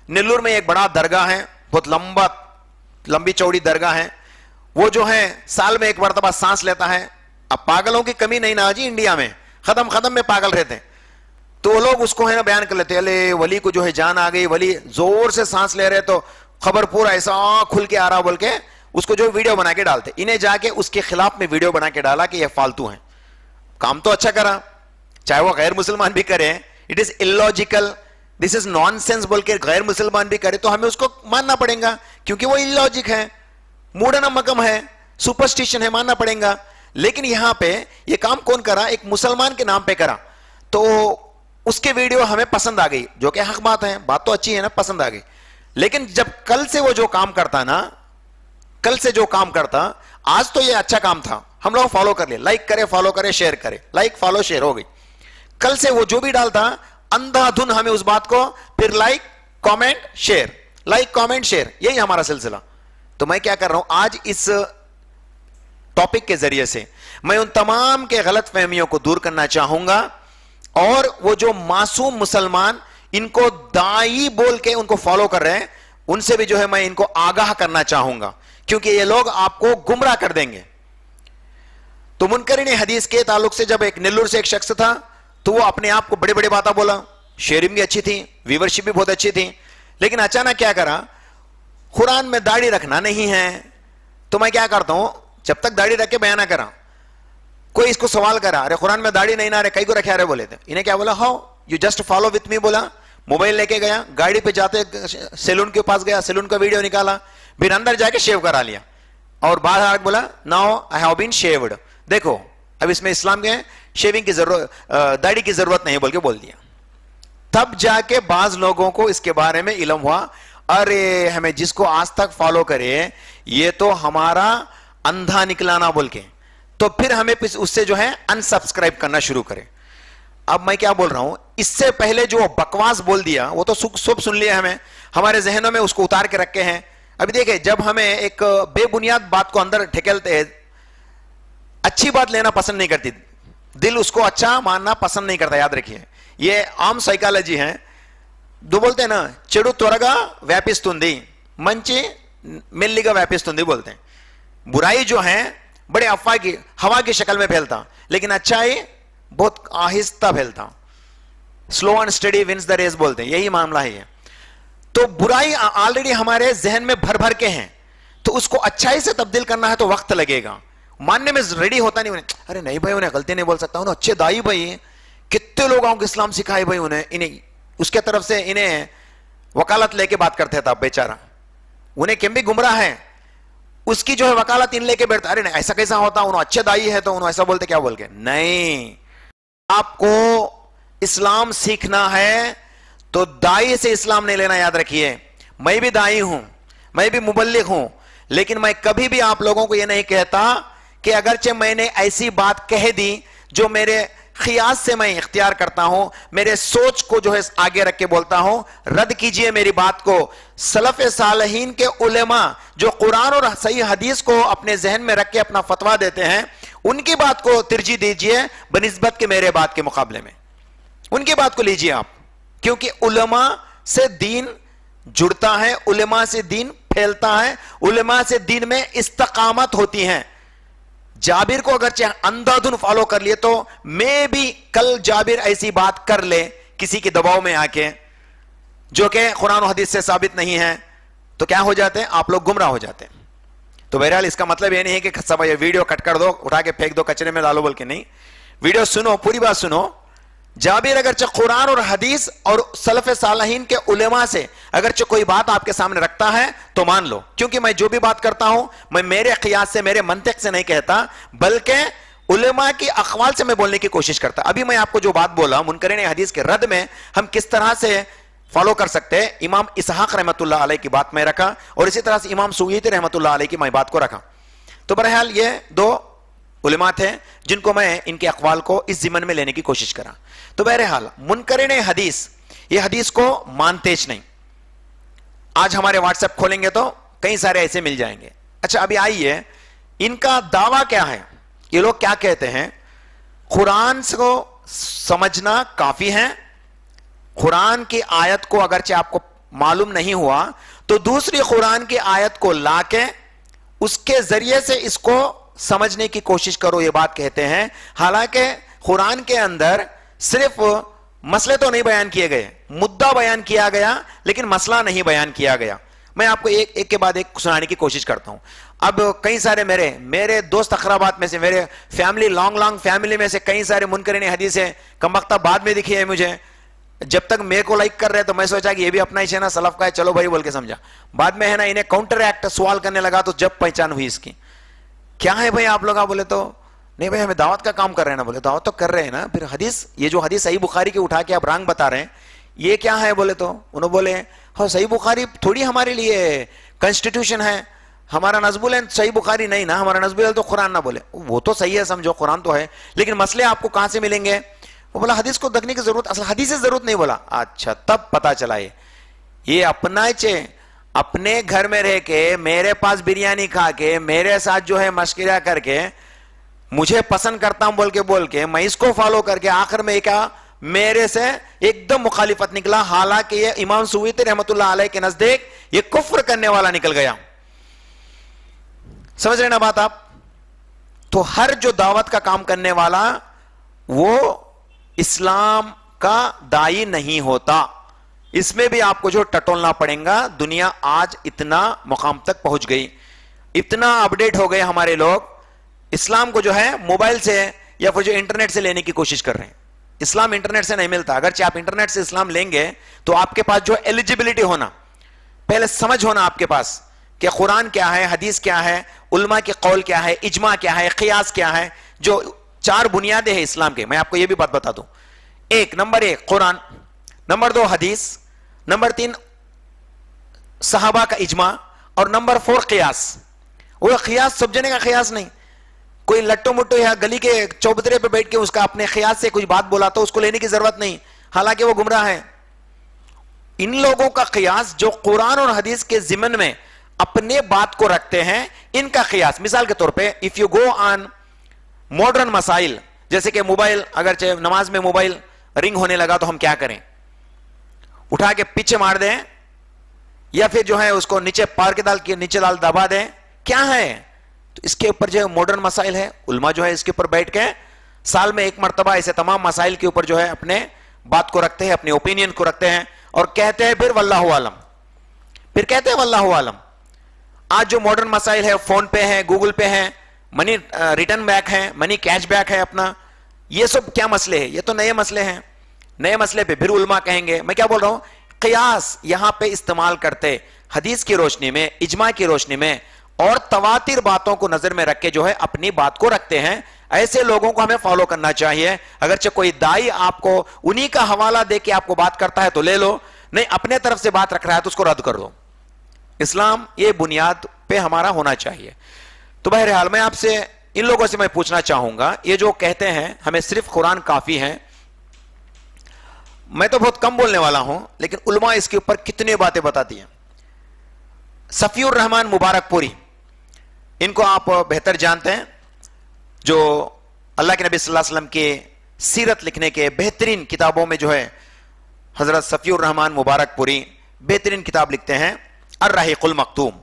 نیلور میں ایک بڑا درگاہ ہے, بہت لمبی چوڑی درگاہ ہے. وہ جو ہے سال میں ایک مرتبہ سانس لیتا ہے. اب پاگلوں کی کمی نہیں نا جی, انڈیا میں ختم میں پاگل رہتے ہیں. تو وہ لوگ اس کو ہے نا بیان کر لیتے ہیں, ارے ولی کو جو ہے جان آ گئی, ولی زور سے سانس لے رہے تو خبر پورا ایسا کھل کے آ رہا بول کے اس کو جو ویڈیو بنا کے ڈالتے. انہیں جا کے اس کے خلاف میں ویڈیو بنا کے ڈالا کہ یہ فالتو ہیں. کام تو اچھا کرا, چاہے وہ غیر مسلمان بھی کرے, it is illogical, this is naan sense بول کے غیر مسلمان بھی کرے تو ہمیں اس کو ماننا پڑے گا, کیونکہ وہ illogic ہے, موڈنا مکم ہے, سپرسٹیشن ہے, ماننا پڑے گا. لیکن یہاں پہ یہ کام کون کرا؟ ایک مسلمان کے نام پہ کرا. تو اس کے ویڈیو ہمیں پسند آ گئی, جو کہ حق بات ہے, بات تو اچھی ہے نا, پسند آ گئی. لیکن جب کل سے وہ جو کام کرتا نا, کل سے جو کام کرتا, آج تو یہ اچھا کام تھا, ہم لوگ فالو کر لیں, لائک کرے, فالو کرے, شیئر کرے, لائک فالو شیئر ہو گئی. کل سے وہ جو بھی ڈالتا اندھا دھن ہمیں اس بات کو پھر like comment share, like comment share, یہی ہمارا سلسلہ. تو میں کیا کر رہا ہوں آج اس ٹاپک کے ذریعے سے میں ان تمام کے غلط فہمیوں کو دور کرنا چاہوں گا, اور وہ جو معصوم مسلمان ان کو دائی بول کے ان کو فالو کر رہے ہیں, ان سے بھی جو ہے میں ان کو آگاہ کرنا چاہوں گا, کیونکہ یہ لوگ آپ کو گمراہ کر دیں گے. تو منکرین حدیث کے تعلق سے جب ایک نیلور سے ایک شخص تھا تو وہ اپنے آپ کو بڑے بڑے باتیں بولا, شیئرنگ بھی اچھی تھی, ویورشپ بھی بہت اچھی تھی, لیکن اچانک کیا کرا, قرآن میں داڑھی رکھنا نہیں ہے. تو میں کیا کرتا ہوں, جب تک داڑھی رکھ کے بیان نہ کرا, کوئی اس کو سوال کرا, ارے قرآن میں داڑھی نہیں نہ رہے, کئی کو رکھے, ارے بولے تھے. انہیں کیا بولا, how you just follow with me, بولا, موبائل لے کے گیا, گاڑی پہ جاتے سیلون کے پاس گیا, سیلون کا ویڈیو نکالا, پھر اندر جا کے شیو کرا لیا, اور باہر بولا now I have been shaved, دیکھو اب اس میں اسلام کے شیونگ کی ضرورت, داڑھی کی ضرورت نہیں بول کے بول دیا. تب جا کے بعض لوگوں کو اس کے بارے میں علم ہوا, ارے ہمیں جس کو آج تک فالو کرے یہ تو ہمارا اندھا نکلانا بول کے, تو پھر ہمیں اس سے جو ہے انسبسکرائب کرنا شروع کرے. اب میں کیا بول رہا ہوں, اس سے پہلے جو بکواس بول دیا وہ تو سب سن لیا, ہمارے ذہنوں میں اس کو اتار کے رکھے ہیں. ابھی دیکھیں, جب ہمیں ایک بے بنیاد بات کو اندر ٹھکیلتے ہیں, اچھی بات لینا پسند نہیں کرتی, دل اس کو اچھا ماننا پسند نہیں کرتا. یاد رکھیے, یہ عام سائیکالوجی ہے. دو بولتے ہیں نا, చెడు త్వరగా వ్యాపిస్తుంది, మంచి మెల్లిగా వ్యాపిస్తుంది بولتے ہیں. برائی جو ہے بڑے افواہ کی ہوا کی شکل میں پھیلتا, لیکن اچھائی بہت آہستہ پھیلتا. Slow and steady wins the race بولتے ہیں, یہی معاملہ ہے. تو برائی آلریڈی ہمارے ذہن میں بھر بھر کے ہیں, تو اس کو اچھائی سے تبدیل کرنا ہے تو وقت لگے گا. ماننے میں ریڈی ہوتا نہیں, ارے نہیں بھائی انہیں غلطی نہیں بول سکتا, انہیں اچھے دائی بھائی, کتنے لوگوں کو اسلام سکھائے بھائی, انہیں اس کے طرف سے انہیں وکالت لے کے بات کرتے تھا بیچارہ, انہیں کم بھی گمراہ ہے, اس کی جو ہے وکالت ان لے کے بیٹھتا, ارے نہیں ایسا کیسا ہوتا, انہوں اچھے دائی ہے تو انہوں ایسا بولتے, کیا بول کے نہیں. آپ کو اسلام سیکھنا ہے تو دائی سے اسلام نہیں لینا. یاد رکھیے, میں بھی دائی ہوں, میں بھی مبلغ ہوں, لیکن میں کبھی بھی آپ لوگوں کو یہ نہیں کہتا کہ اگرچہ میں نے ایسی بات کہہ دی جو میرے خیال سے میں اختیار کرتا ہوں, میرے سوچ کو جو ہے آگے رکھ کے بولتا ہوں, رد کیجئے میری بات کو. سلف صالحین کے علماء جو قرآن اور صحیح حدیث کو اپنے ذہن میں رکھ کے اپنا فتویٰ دیتے ہیں, ان کی بات کو ترجیح دیجئے بنسبت کے میرے بات کے مقابلے میں, ان کی بات کو لیجئے آپ, کیونکہ علماء سے دین جڑتا ہے, علماء سے دین پھیلتا ہے, علماء سے دین میں استقامت ہوتی ہے. جابر کو اگرچہ اندھا دھن فالو کر لیے تو میں بھی کل جابر ایسی بات کر لے کسی کے دباؤ میں آ کے جو کہ قرآن و حدیث سے ثابت نہیں ہے, تو کیا ہو جاتے ہیں آپ لوگ, گمراہ ہو جاتے ہیں. تو بہرحال اس کا مطلب یہ نہیں ہے کہ سب یہ ویڈیو کٹ کر دو, اٹھا کے پھینک دو, کچرے میں ڈالو بول کے نہیں. ویڈیو سنو, پوری بات سنو. جابر اگرچہ قرآن اور حدیث اور سلف صالحین کے علماء سے اگرچہ کوئی بات آپ کے سامنے رکھتا ہے تو مان لو, کیونکہ میں جو بھی بات کرتا ہوں میں میرے قیاس سے, میرے منطق سے نہیں کہتا, بلکہ علماء کی اقوال سے میں بولنے کی کوشش کرتا. ابھی میں آپ کو جو بات بولا منکرین حدیث کے رد میں ہم کس طرح سے فالو کر سکتے ہیں, امام اسحاق رحمۃ اللہ علیہ کی بات میں رکھا, اور اسی طرح سے امام سیوطی رحمۃ اللہ علیہ کی میں بات کو رکھا. تو بہرحال یہ دو علماء تھے جن کو میں ان کے اقوال کو اس ضمن میں لینے کی کوشش کرا. تو بہرحال منکرین حدیث یہ حدیث کو مانتے نہیں. آج ہمارے واٹس ایپ کھولیں گے تو کئی سارے ایسے مل جائیں گے. اچھا ابھی آئیے, ان کا دعویٰ کیا ہے, یہ لوگ کیا کہتے ہیں؟ قرآن کو سمجھنا کافی ہے، قرآن کی آیت کو اگرچہ آپ کو معلوم نہیں ہوا تو دوسری قرآن کی آیت کو لا کے اس کے ذریعے سے اس کو سمجھنے کی کوشش کرو، یہ بات کہتے ہیں۔ حالانکہ قرآن کے اندر صرف مسئلے تو نہیں بیان کیے گئے، مدعا بیان کیا گیا لیکن مسئلہ نہیں بیان کیا گیا۔ میں آپ کو ایک کے بعد ایک سنانے کی کوشش کرتا ہوں۔ اب کئی سارے میرے دوست اقربات میں سے، میرے فیملی لانگ فیملی میں سے کئی سارے منکرین حدیث ہیں، کمبختہ بعد میں دکھی ہے مجھے، جب تک میرے کو لائک کر رہے تو میں سوچا کہ یہ بھی اپنا ہی ہے نا، سلف کا ہے، چلو بھائی بول کے سمجھا۔ بعد میں ہے نا انہیں کاؤنٹر ایکٹ سوال کرنے لگا تو جب پہچان ہوئی اس کی، کیا ہے بھائی آپ لوگ؟ بولے تو نہیں بھائی ہمیں دعوت کا کام کر رہے ہیں نا۔ بولے دعوت تو کر رہے ہیں نا، پھر حدیث، یہ جو حدیث صحیح بخاری کی اٹھا کے آپ رانگ بتا رہے ہیں یہ کیا ہے؟ بولے تو انہوں بولے ہاں صحیح بخاری تھوڑی ہمارے لیے کنسٹیٹیوشن ہے، ہمارا نظم العلم صحیح بخاری نہیں نا، ہمارا نظم العلم تو قرآن نہ۔ بولے وہ تو صحیح ہے، سمجھو قرآن تو ہے لیکن مسئلے آپ کو کہاں سے ملیں گے؟ وہ بولا حدیث کو دیکھنے کی ضرورت، اصل حدیث سے ضرورت نہیں۔ بولا اچھا، تب پتا چلا یہ اپنا اپنے گھر میں رہ کے میرے پاس بریانی کھا کے میرے ساتھ جو ہے مشکرہ کر کے مجھے پسند کرتا ہوں بول کے میں اس کو فالو کر کے آخر میں کیا میرے سے ایک دم مخالفت نکلا، حالانکہ یہ امام سویتی رحمت اللہ علیہ کے نزدیک یہ کفر کرنے والا نکل گیا۔ سمجھ رہے نا بات آپ؟ تو ہر جو دعوت کا کام کرنے والا وہ اسلام کا دائی نہیں ہوتا، اس میں بھی آپ کو جو ٹٹولنا پڑے گا۔ دنیا آج اتنا مقام تک پہنچ گئی، اتنا اپڈیٹ ہو گئے ہمارے لوگ، اسلام کو جو ہے موبائل سے یا پھر جو انٹرنیٹ سے لینے کی کوشش کر رہے ہیں۔ اسلام انٹرنیٹ سے نہیں ملتا، اگرچہ آپ انٹرنیٹ سے اسلام لیں گے تو آپ کے پاس جو ایلیجیبلٹی ہونا، پہلے سمجھ ہونا آپ کے پاس کہ قرآن کیا ہے، حدیث کیا ہے، علماء کی قول کیا ہے، اجماع کیا ہے، قیاس کیا ہے، جو 4 بنیادیں ہیں اسلام کے۔ میں آپ کو یہ بھی بات بتا دوں، نمبر 1 قرآن، نمبر 2 حدیث، نمبر 3 صحابہ کا اجماع، اور نمبر 4 قیاس۔ وہ قیاس سب جنے کا قیاس نہیں، کوئی لٹو مٹو یا گلی کے چوبترے پہ بیٹھ کے اس کا اپنے خیال سے کچھ بات بولا تو اس کو لینے کی ضرورت نہیں، حالانکہ وہ گمراہ ہے۔ ان لوگوں کا قیاس جو قرآن اور حدیث کے ضمن میں اپنے بات کو رکھتے ہیں، ان کا قیاس مثال کے طور پہ if you go on modern مسائل، جیسے کہ موبائل، اگرچہ نماز میں موبائل رنگ ہونے لگا تو ہم کیا کریں؟ اٹھا کے پیچھے مار دیں یا پھر جو ہے اس کو نیچے پار کے نیچے ڈال دبا دیں؟ کیا ہے؟ تو اس کے اوپر جو ہے ماڈرن مسائل ہے، علماء جو ہے اس کے اوپر بیٹھ کے سال میں 1 مرتبہ ایسے تمام مسائل کے اوپر جو ہے اپنے بات کو رکھتے ہیں، اپنے اوپینین کو رکھتے ہیں اور کہتے ہیں پھر واللہ عالم، پھر کہتے ہیں واللہ عالم۔ آج جو ماڈرن مسائل ہے، فون پے ہے، گوگل پے ہے، منی ریٹرن بیک ہے، منی کیش بیک ہے اپنا، یہ سب کیا مسئلے ہیں؟ یہ تو نئے مسئلے ہیں، نئے مسئلے پہ پھر علماء کہیں گے۔ میں کیا بول رہا ہوں؟ قیاس یہاں پہ استعمال کرتے حدیث کی روشنی میں، اجماع کی روشنی میں اور تواتر باتوں کو نظر میں رکھ کے جو ہے اپنی بات کو رکھتے ہیں۔ ایسے لوگوں کو ہمیں فالو کرنا چاہیے۔ اگرچہ کوئی دائی آپ کو انہی کا حوالہ دے کے آپ کو بات کرتا ہے تو لے لو، نہیں اپنے طرف سے بات رکھ رہا ہے تو اس کو رد کر دو۔ اسلام یہ بنیاد پہ ہمارا ہونا چاہیے۔ تو بہرحال میں آپ سے ان لوگوں سے میں پوچھنا چاہوں گا، یہ جو کہتے ہیں ہمیں صرف قرآن کافی ہے، میں تو بہت کم بولنے والا ہوں لیکن علماء اس کے اوپر کتنے باتیں بتاتی ہیں۔ صفی الرحمان مبارک پوری، ان کو آپ بہتر جانتے ہیں، جو اللہ کے نبی صلی اللہ علیہ وسلم کے سیرت لکھنے کے بہترین کتابوں میں جو ہے حضرت صفی الرحمان مبارک پوری بہترین کتاب لکھتے ہیں الرحیق المختوم۔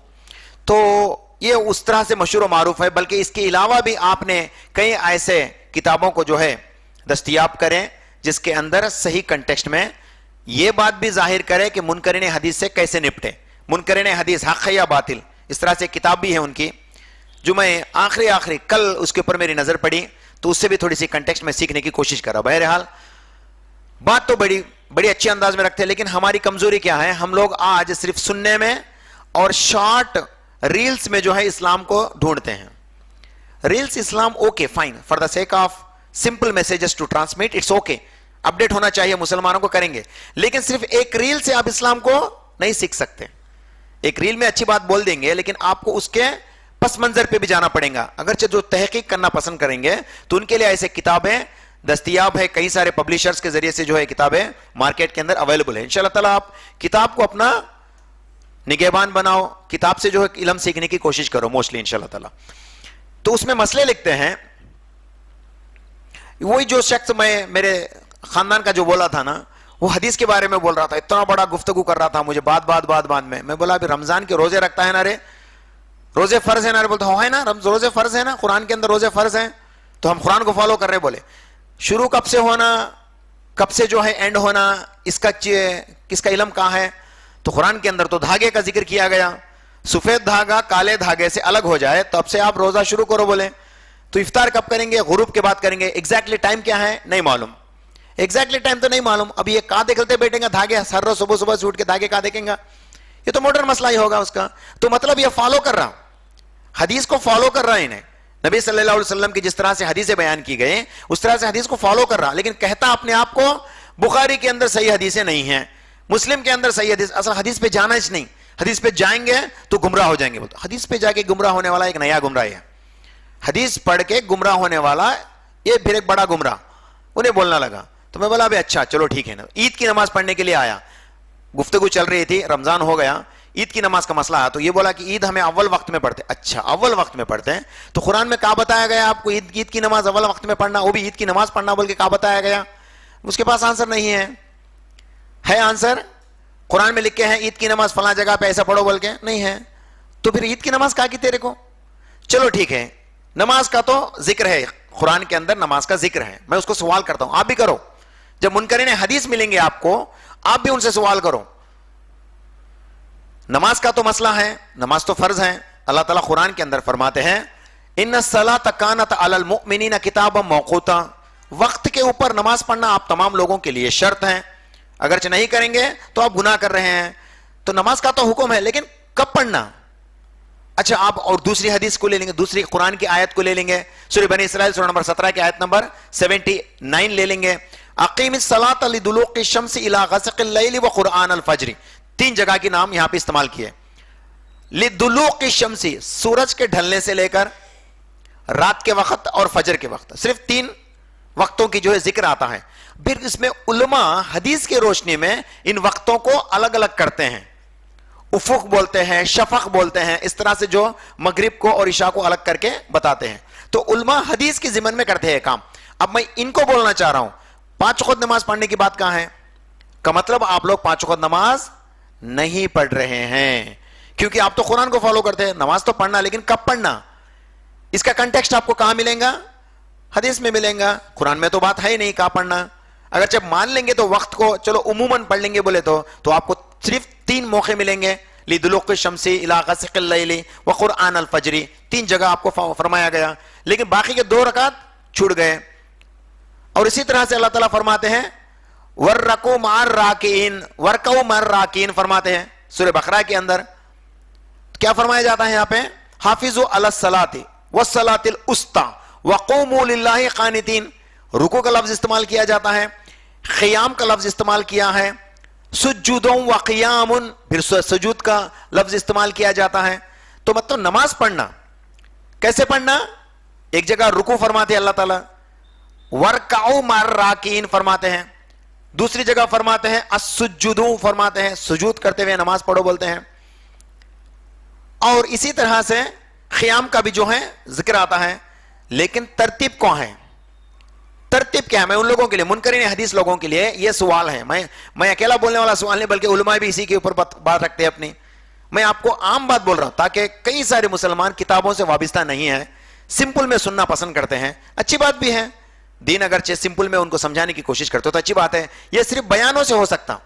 تو یہ اس طرح سے مشہور و معروف ہے، بلکہ اس کے علاوہ بھی آپ نے کئی ایسے کتابوں کو جو ہے دستیاب کریں جس کے اندر صحیح کنٹیکسٹ میں یہ بات بھی ظاہر کرے کہ منکرین حدیث سے کیسے نپٹے، منکرین حدیث حق ہے یا باطل۔ اس طرح سے کتاب بھی ہے ان کی، جو میں آخری کل اس کے اوپر میری نظر پڑی تو اس سے بھی تھوڑی سی کنٹیکسٹ میں سیکھنے کی کوشش کرا۔ بہرحال بات تو بڑی اچھی انداز میں رکھتے ہیں، لیکن ہماری کمزوری کیا ہے؟ ہم لوگ آج صرف سننے میں اور شارٹ ریلز میں جو ہے اسلام کو ڈھونڈتے ہیں۔ ریلز اسلام okay fine for the sake of simple messages to transmit, it's okay, update ہونا چاہیے، مسلمانوں کو کریں گے، لیکن صرف ایک ریل سے آپ اسلام کو نہیں سیکھ سکتے۔ ایک ریل میں اچھی بات بول دیں گے لیکن آپ کو اس کے پس منظر پہ بھی جانا پڑے گا۔ اگرچہ جو تحقیق کرنا پسند کریں گے تو ان کے لیے ایسے کتابیں دستیاب ہے، کئی سارے پبلشرز کے ذریعے سے جو ہے کتابیں مارکیٹ کے اندر اویلیبل ہے۔ انشاءاللہ تعالیٰ آپ کتاب کو اپنا نگہبان بناؤ، کتاب سے جو ہے علم سیکھنے کی کوشش کرو موسٹلی انشاءاللہ تعالیٰ۔ تو اس میں مسئلے لکھتے ہیں وہی جو شخص میں میرے خاندان کا جو بولا تھا نا، وہ حدیث کے بارے میں بول رہا تھا، اتنا بڑا گفتگو کر رہا تھا مجھے بات میں بولا ابھی رمضان کے روزے رکھتا ہے نا رے، روزے فرض ہے نا رے، بولتا ہے نا روزے فرض ہے نا، قرآن کے اندر روزے فرض ہیں تو ہم قرآن کو فالو کر رہے. بولے شروع کب سے ہونا، کب سے جو ہے اینڈ ہونا، اس کا کس کا علم کہاں ہے؟ تو قرآن کے اندر تو دھاگے کا ذکر کیا گیا، سفید دھاگا کالے دھاگے سے الگ ہو جائے تو اب سے آپ روزہ شروع کرو. بولے تو افطار کب کریں گے؟ غروب کے بعد کریں گے. ایگزیکٹلی ٹائم کیا ہے؟ نہیں معلوم. ایگزیکٹلی ٹائم تو نہیں معلوم. اب یہ کہاں دیکھتے بیٹھیں گا دھاگے، ہر روز صبح صبح سے اٹھ کے دھاگے کہاں دیکھیں گا؟ یہ تو ماڈرن مسئلہ ہی ہوگا اس کا. تو مطلب یہ فالو کر رہا، حدیث کو فالو کر رہا ہے انہیں. نبی صلی اللہ علیہ وسلم کی جس طرح سے حدیثیں بیان کی گئے اس طرح سے حدیث کو فالو کر رہا، لیکن کہتا اپنے آپ کو بخاری کے اندر صحیح حدیثیں نہیں ہیں، مسلم کے اندر صحیح حدیث. اصل حدیث پہ جانا ہی نہیں، حدیث پہ جائیں گے تو گمراہ ہو جائیں گے. بولتا حدیث پہ جا کے گمراہ ہونے والا ایک نیا گمراہ ہے، حدیث پڑھ کے گمراہ ہونے والا یہ پھر ایک بڑا گمراہ. انہیں بولنا لگا تو میں بولا ابھی اچھا چلو ٹھیک ہے نا. عید کی نماز پڑھنے کے لیے آیا، گفتگو چل رہی تھی، رمضان ہو گیا، عید کی نماز کا مسئلہ آیا تو یہ بولا کہ عید ہمیں اول وقت میں پڑھتے. اچھا اول وقت میں پڑھتے ہیں تو قرآن میں کہاں بتایا گیا آپ کو عید کی نماز اول وقت میں پڑھنا، وہ بھی عید کی نماز پڑھنا بول کے کہاں بتایا گیا؟ اس کے پاس آنسر نہیں ہے آنسر قرآن میں لکھے ہیں عید کی نماز فلاں جگہ پہ ایسا پڑھو بول کے نہیں ہے. تو پھر عید کی نماز کہا کی تیرے کو؟ چلو ٹھیک ہے، نماز کا تو ذکر ہے، قرآن کے اندر نماز کا ذکر ہے. میں اس کو سوال کرتا ہوں، آپ بھی کرو. جب منکرین حدیث ملیں گے آپ کو، آپ بھی ان سے سوال کرو. نماز کا تو مسئلہ ہے، نماز تو فرض ہے. اللہ تعالیٰ قرآن کے اندر فرماتے ہیں ان الصلاۃ کانت علی المؤمنین کتابا موقوتا، وقت کے اوپر نماز پڑھنا آپ تمام لوگوں کے لیے شرط ہے، اگرچہ نہیں کریں گے تو آپ گناہ کر رہے ہیں. تو نماز کا تو حکم ہے، لیکن کب پڑھنا؟ اچھا آپ اور دوسری حدیث کو لے لیں گے، دوسری قرآن کی آیت کو لے لیں گے، سورہ بنی اسرائیل سورہ نمبر 17 کی آیت نمبر 79 لے لیں گے. اقیم الصلاۃ لدلوق الشمس الی غسق اللیل وقرآن الفجر، 3 جگہ کے نام یہاں پہ استعمال کیے. لدلوق الشمس، سورج کے ڈھلنے سے لے کر رات کے وقت اور فجر کے وقت، صرف 3 وقتوں کی جو ہے ذکر آتا ہے. پھر اس میں علماء حدیث کی روشنی میں ان وقتوں کو الگ الگ کرتے ہیں، افق بولتے ہیں، شفق بولتے ہیں، اس طرح سے جو مغرب کو اور عشاء کو الگ کر کے بتاتے ہیں. تو علماء حدیث کی ضمن میں کرتے ہیں کام. اب میں ان کو بولنا چاہ رہا ہوں 5 وقت نماز پڑھنے کی بات کہاں ہے؟ کا مطلب آپ لوگ 5 وقت نماز نہیں پڑھ رہے ہیں، کیونکہ آپ تو قرآن کو فالو کرتے ہیں. نماز تو پڑھنا، لیکن کب پڑھنا؟ اس کا کنٹیکسٹ آپ کو کہاں ملیں گا؟ حدیث میں ملیں گا. قرآن میں تو بات ہے ہی نہیں کہاں پڑھنا. اگر جب مان لیں گے تو وقت کو چلو عموماً پڑھ لیں گے بولے تو آپ کو صرف 3 موقع ملیں گے، لدلوق الشمس الی غسق اللیل وقرآن الفجر، 3 جگہ آپ کو فرمایا گیا، لیکن باقی کے 2 رکعت چھوٹ گئے. اور اسی طرح سے اللہ تعالیٰ فرماتے ہیں وَرَّكُوا مَعَ الرَّاكِعِينَ، وَرْكَعُوا مَعَ الرَّاكِعِينَ فرماتے ہیں سورہ بقرہ کے اندر. کیا فرمایا جاتا ہے یہاں پہ؟ حافظوا علی الصلاۃ والصلاۃ الوسطیٰ وقوموا للہ قانتین. رکوع کا لفظ استعمال کیا جاتا ہے، قیام کا لفظ استعمال کیا ہے، سجود و قیام، پھر سجود کا لفظ استعمال کیا جاتا ہے. تو مطلب نماز پڑھنا کیسے پڑھنا؟ ایک جگہ رکوع فرماتے ہیں اللہ تعالیٰ، وَرْكَعُوا مَعَ الرَّاكِعِينَ فرماتے ہیں، دوسری جگہ فرماتے ہیں السُّجُودُ فرماتے ہیں، سجود کرتے ہوئے نماز پڑھو بولتے ہیں. اور اسی طرح سے قیام کا بھی جو ہے ذکر آتا ہے، لیکن ترتیب کون ہے؟ ترتیب کیا ہے؟ میں ان لوگوں کے لیے، منکرین حدیث لوگوں کے لیے یہ سوال ہے. میں اکیلا بولنے والا سوال نہیں، بلکہ علماء بھی اسی کے اوپر بات رکھتے ہیں اپنی. میں آپ کو عام بات بول رہا ہوں تاکہ کئی سارے مسلمان کتابوں سے وابستہ نہیں ہیں، سمپل میں سننا پسند کرتے ہیں. اچھی بات بھی ہے، دین اگرچہ سمپل میں ان کو سمجھانے کی کوشش کرتے ہو تو اچھی بات ہے. یہ صرف بیانوں سے ہو سکتا.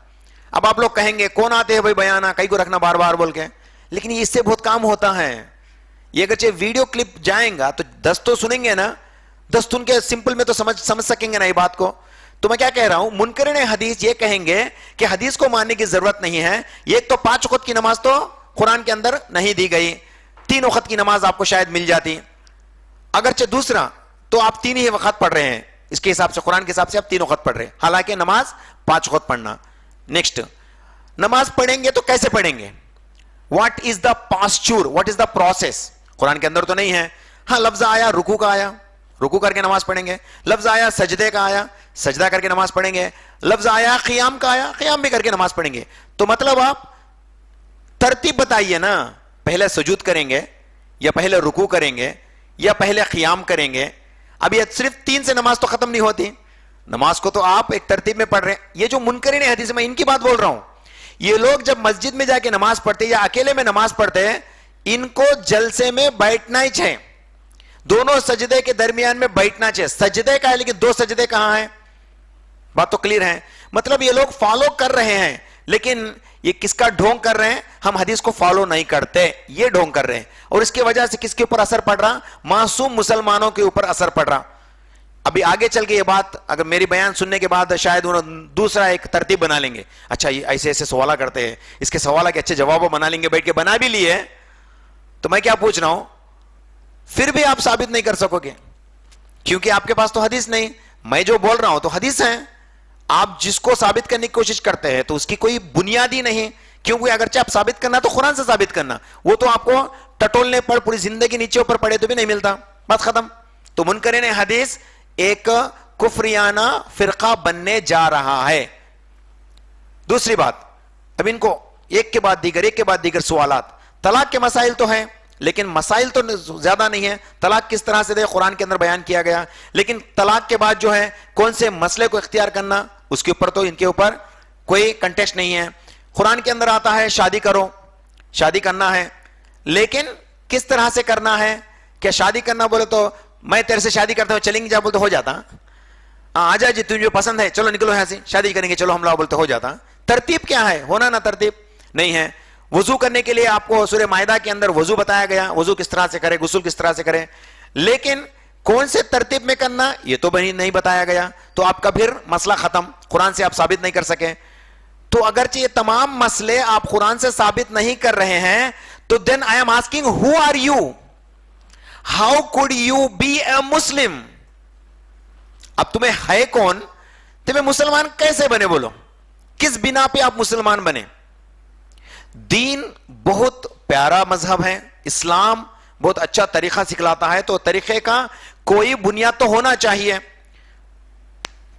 اب آپ لوگ کہیں گے کون آتے ہیں بھائی بیانہ کئی کو رکھنا بار بار بول کے، لیکن اس سے بہت کام ہوتا ہے. یہ اگرچہ ویڈیو کلپ جائیں گا تو 10 تو سنیں گے نا، 10 سن کے سمپل میں تو سمجھ سکیں گے نا یہ بات کو. تو میں کیا کہہ رہا ہوں، منکرین حدیث یہ کہیں گے کہ حدیث کو ماننے کی ضرورت نہیں ہے. ایک تو 5 وقت کی نماز تو قرآن کے اندر نہیں دی گئی، 3 وقت کی نماز آپ کو شاید مل جاتی. اگرچہ دوسرا تو آپ 3 ہی وقت پڑھ رہے ہیں، اس کے حساب سے قرآن کے حساب سے آپ 3 وقت پڑھ رہے ہیں، حالانکہ نماز 5 وقت پڑھنا. نیکسٹ، نماز پڑھیں گے تو کیسے پڑھیں گے؟ What is the posture, what is the process? Quran کے اندر تو نہیں ہے. ہاں لفظ آیا رکوع کا، آیا رکوع کر کے نماز پڑھیں گے. لفظ آیا سجدے کا، آیا سجدہ کر کے نماز پڑھیں گے. لفظ آیا قیام کا، آیا قیام بھی کر کے نماز پڑھیں گے. تو مطلب آپ ترتیب بتائیے نا، پہلے سجود کریں گے یا پہلے رکوع کریں گے یا پہلے قیام کریں گے؟ اب یہ صرف 3 سے نماز تو ختم نہیں ہوتی، نماز کو تو آپ ایک ترتیب میں پڑھ رہے ہیں. یہ جو منکرین حدیث میں ان کی بات بول رہا ہوں، یہ لوگ جب مسجد میں جا کے نماز پڑھتے یا اکیلے میں نماز پڑھتے ہیں، ان کو جلسے میں بیٹھنا ہی چاہیے، دونوں سجدے کے درمیان میں بیٹھنا چاہیے. سجدے کا ہے لیکن 2 سجدے کہاں ہیں؟ بات تو کلیئر ہے. مطلب یہ لوگ فالو کر رہے ہیں، لیکن یہ کس کا ڈھونگ کر رہے ہیں؟ ہم حدیث کو فالو نہیں کرتے، یہ ڈھونگ کر رہے ہیں. اور اس کی وجہ سے کس کے اوپر اثر پڑ رہا؟ معصوم مسلمانوں کے اوپر اثر پڑ رہا. ابھی آگے چل کے یہ بات اگر میری بیان سننے کے بعد شاید انہوں دوسرا ایک ترتیب بنا لیں گے، اچھا یہ ایسے ایسے سوالہ کرتے ہیں، اس کے سوالہ کے اچھے جواب بنا لیں گے، بیٹھ کے بنا بھی لیے. تو میں کیا پوچھ رہا ہوں، پھر بھی آپ ثابت نہیں کر سکو گے، کیونکہ آپ کے پاس تو حدیث نہیں. میں جو بول رہا ہوں تو حدیث ہے، آپ جس کو ثابت کرنے کی کوشش کرتے ہیں تو اس کی کوئی بنیادی نہیں. کیونکہ اگرچہ آپ ثابت کرنا تو قرآن سے ثابت کرنا، وہ تو آپ کو ٹٹولنے پر پوری زندگی نیچے اوپر پڑے تو بھی نہیں ملتا. بات ختم. تو منکرین حدیث ایک کفریانہ فرقہ بننے جا رہا ہے. دوسری بات، اب ان کو ایک کے بعد دیگر سوالات. طلاق کے مسائل تو ہیں لیکن مسائل تو زیادہ نہیں ہیں. طلاق کس طرح سے قرآن کے اندر بیان کیا گیا، لیکن طلاق کے بعد جو ہے کون سے مسئلے کو اختیار کرنا، اس کے اوپر تو ان کے اوپر کوئی کنٹیسٹ نہیں ہے. قرآن کے اندر آتا ہے شادی کرو، شادی کرنا ہے، لیکن کس طرح سے کرنا ہے؟ کیا شادی کرنا بولے تو میں تیرے سے شادی کرتا ہوں چلیں گے جا بولتے ہو جاتا، آ جا جی تجھے پسند ہے چلو نکلو یہاں سے شادی کریں گے چلو ہم لوگ بولتے ہو جاتا. ترتیب کیا ہے؟ ہونا نہ ترتیب نہیں ہے. وضو کرنے کے لیے آپ کو سورہ مائدہ کے اندر وضو بتایا گیا، وضو کس طرح سے کرے، غسل کس طرح سے کرے، لیکن کون سے ترتیب میں کرنا یہ تو نہیں بتایا گیا. تو آپ کا پھر مسئلہ ختم، قرآن سے آپ ثابت نہیں کر سکے. تو اگرچہ یہ تمام مسئلے آپ قرآن سے ثابت نہیں کر رہے ہیں، تو then I am asking who are you? How could you be a Muslim? اب تمہیں ہے کون؟ تمہیں مسلمان کیسے بنے؟ بولو کس بنا پہ آپ مسلمان بنے؟ دین بہت پیارا مذہب ہے، اسلام بہت اچھا طریقہ سکھلاتا ہے، تو طریقے کا کوئی بنیاد تو ہونا چاہیے.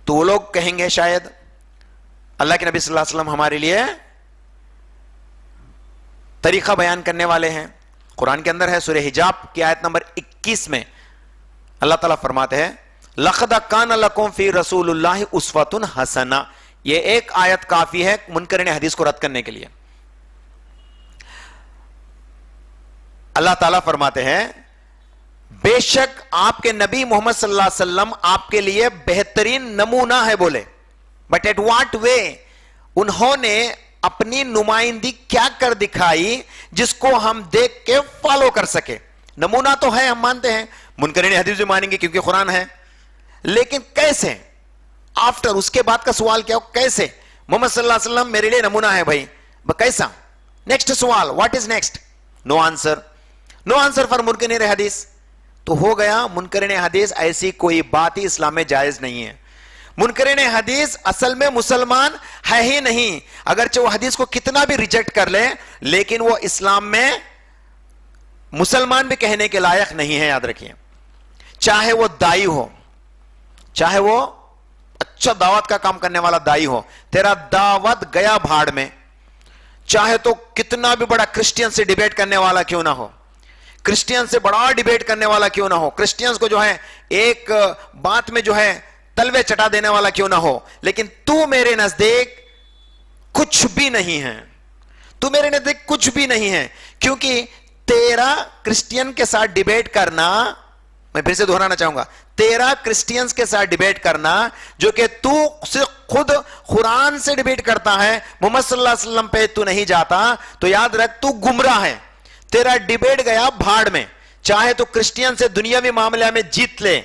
تو وہ لوگ کہیں گے شاید اللہ کے نبی صلی اللہ علیہ وسلم ہمارے لیے طریقہ بیان کرنے والے ہیں. قرآن کے اندر ہے سورہ حجاب کی آیت نمبر 21 میں اللہ تعالیٰ فرماتے ہیں لَقَدْ كَانَ لَكُمْ فِي رَسُولِ اللَّهِ أُسْوَةٌ حَسَنَةٌ. یہ ایک آیت کافی ہے منکرین حدیث کو رد کرنے کے لیے. اللہ تعالیٰ فرماتے ہیں بے شک آپ کے نبی محمد صلی اللہ علیہ وسلم آپ کے لیے بہترین نمونہ ہے. بولے بٹ ایٹ واٹ وے؟ انہوں نے اپنی نمائندگی کیا کر دکھائی جس کو ہم دیکھ کے فالو کر سکے؟ نمونہ تو ہے، ہم مانتے ہیں، منکرین حدیث بھی مانیں گے کیونکہ قرآن ہے، لیکن کیسے؟ آفٹر اس کے بعد کا سوال کیا ہو؟ کیسے؟ محمد صلی اللہ علیہ وسلم میرے لیے نمونہ ہے بھائی، کیسا؟ نیکسٹ سوال، what is next? No answer. No answer for منکرین حدیث. تو ہو گیا منکرین حدیث ایسی کوئی بات ہی اسلام میں جائز نہیں ہے. منکرین حدیث اصل میں مسلمان ہے ہی نہیں، اگرچہ وہ حدیث کو کتنا بھی ریجیکٹ کر لے لیکن وہ اسلام میں مسلمان بھی کہنے کے لائق نہیں ہے. یاد رکھیے، چاہے وہ دائی ہو، چاہے وہ اچھا دعوت کا کام کرنے والا دائی ہو، تیرا دعوت گیا بھاڑ میں، چاہے تو کتنا بھی بڑا کرسچین سے ڈیبیٹ کرنے والا کیوں نہ ہو، کرسچین سے بڑا ڈیبیٹ کرنے والا کیوں نہ ہو، کرسچینز کو جو ہے ایک بات میں جو ہے تلوے چٹا دینے والا کیوں نہ ہو، لیکن تو میرے نزدیک کچھ بھی نہیں ہے. تو میرے نزدیک کچھ بھی نہیں ہے، کیونکہ تیرا کرسچین کے ساتھ ڈیبیٹ کرنا، میں پھر سے دہرانا چاہوں گا، تیرا کرسچینز کے ساتھ ڈیبیٹ کرنا جو کہ تو خود قرآن سے ڈیبیٹ کرتا ہے، محمد صلی اللہ علیہ وسلم پہ تو نہیں جاتا، تو یاد رکھ تو گمراہ ہے. تیرا ڈیبیٹ گیا بھاڑ میں. چاہے تو کرسچین سے دنیاوی معاملہ میں جیت لے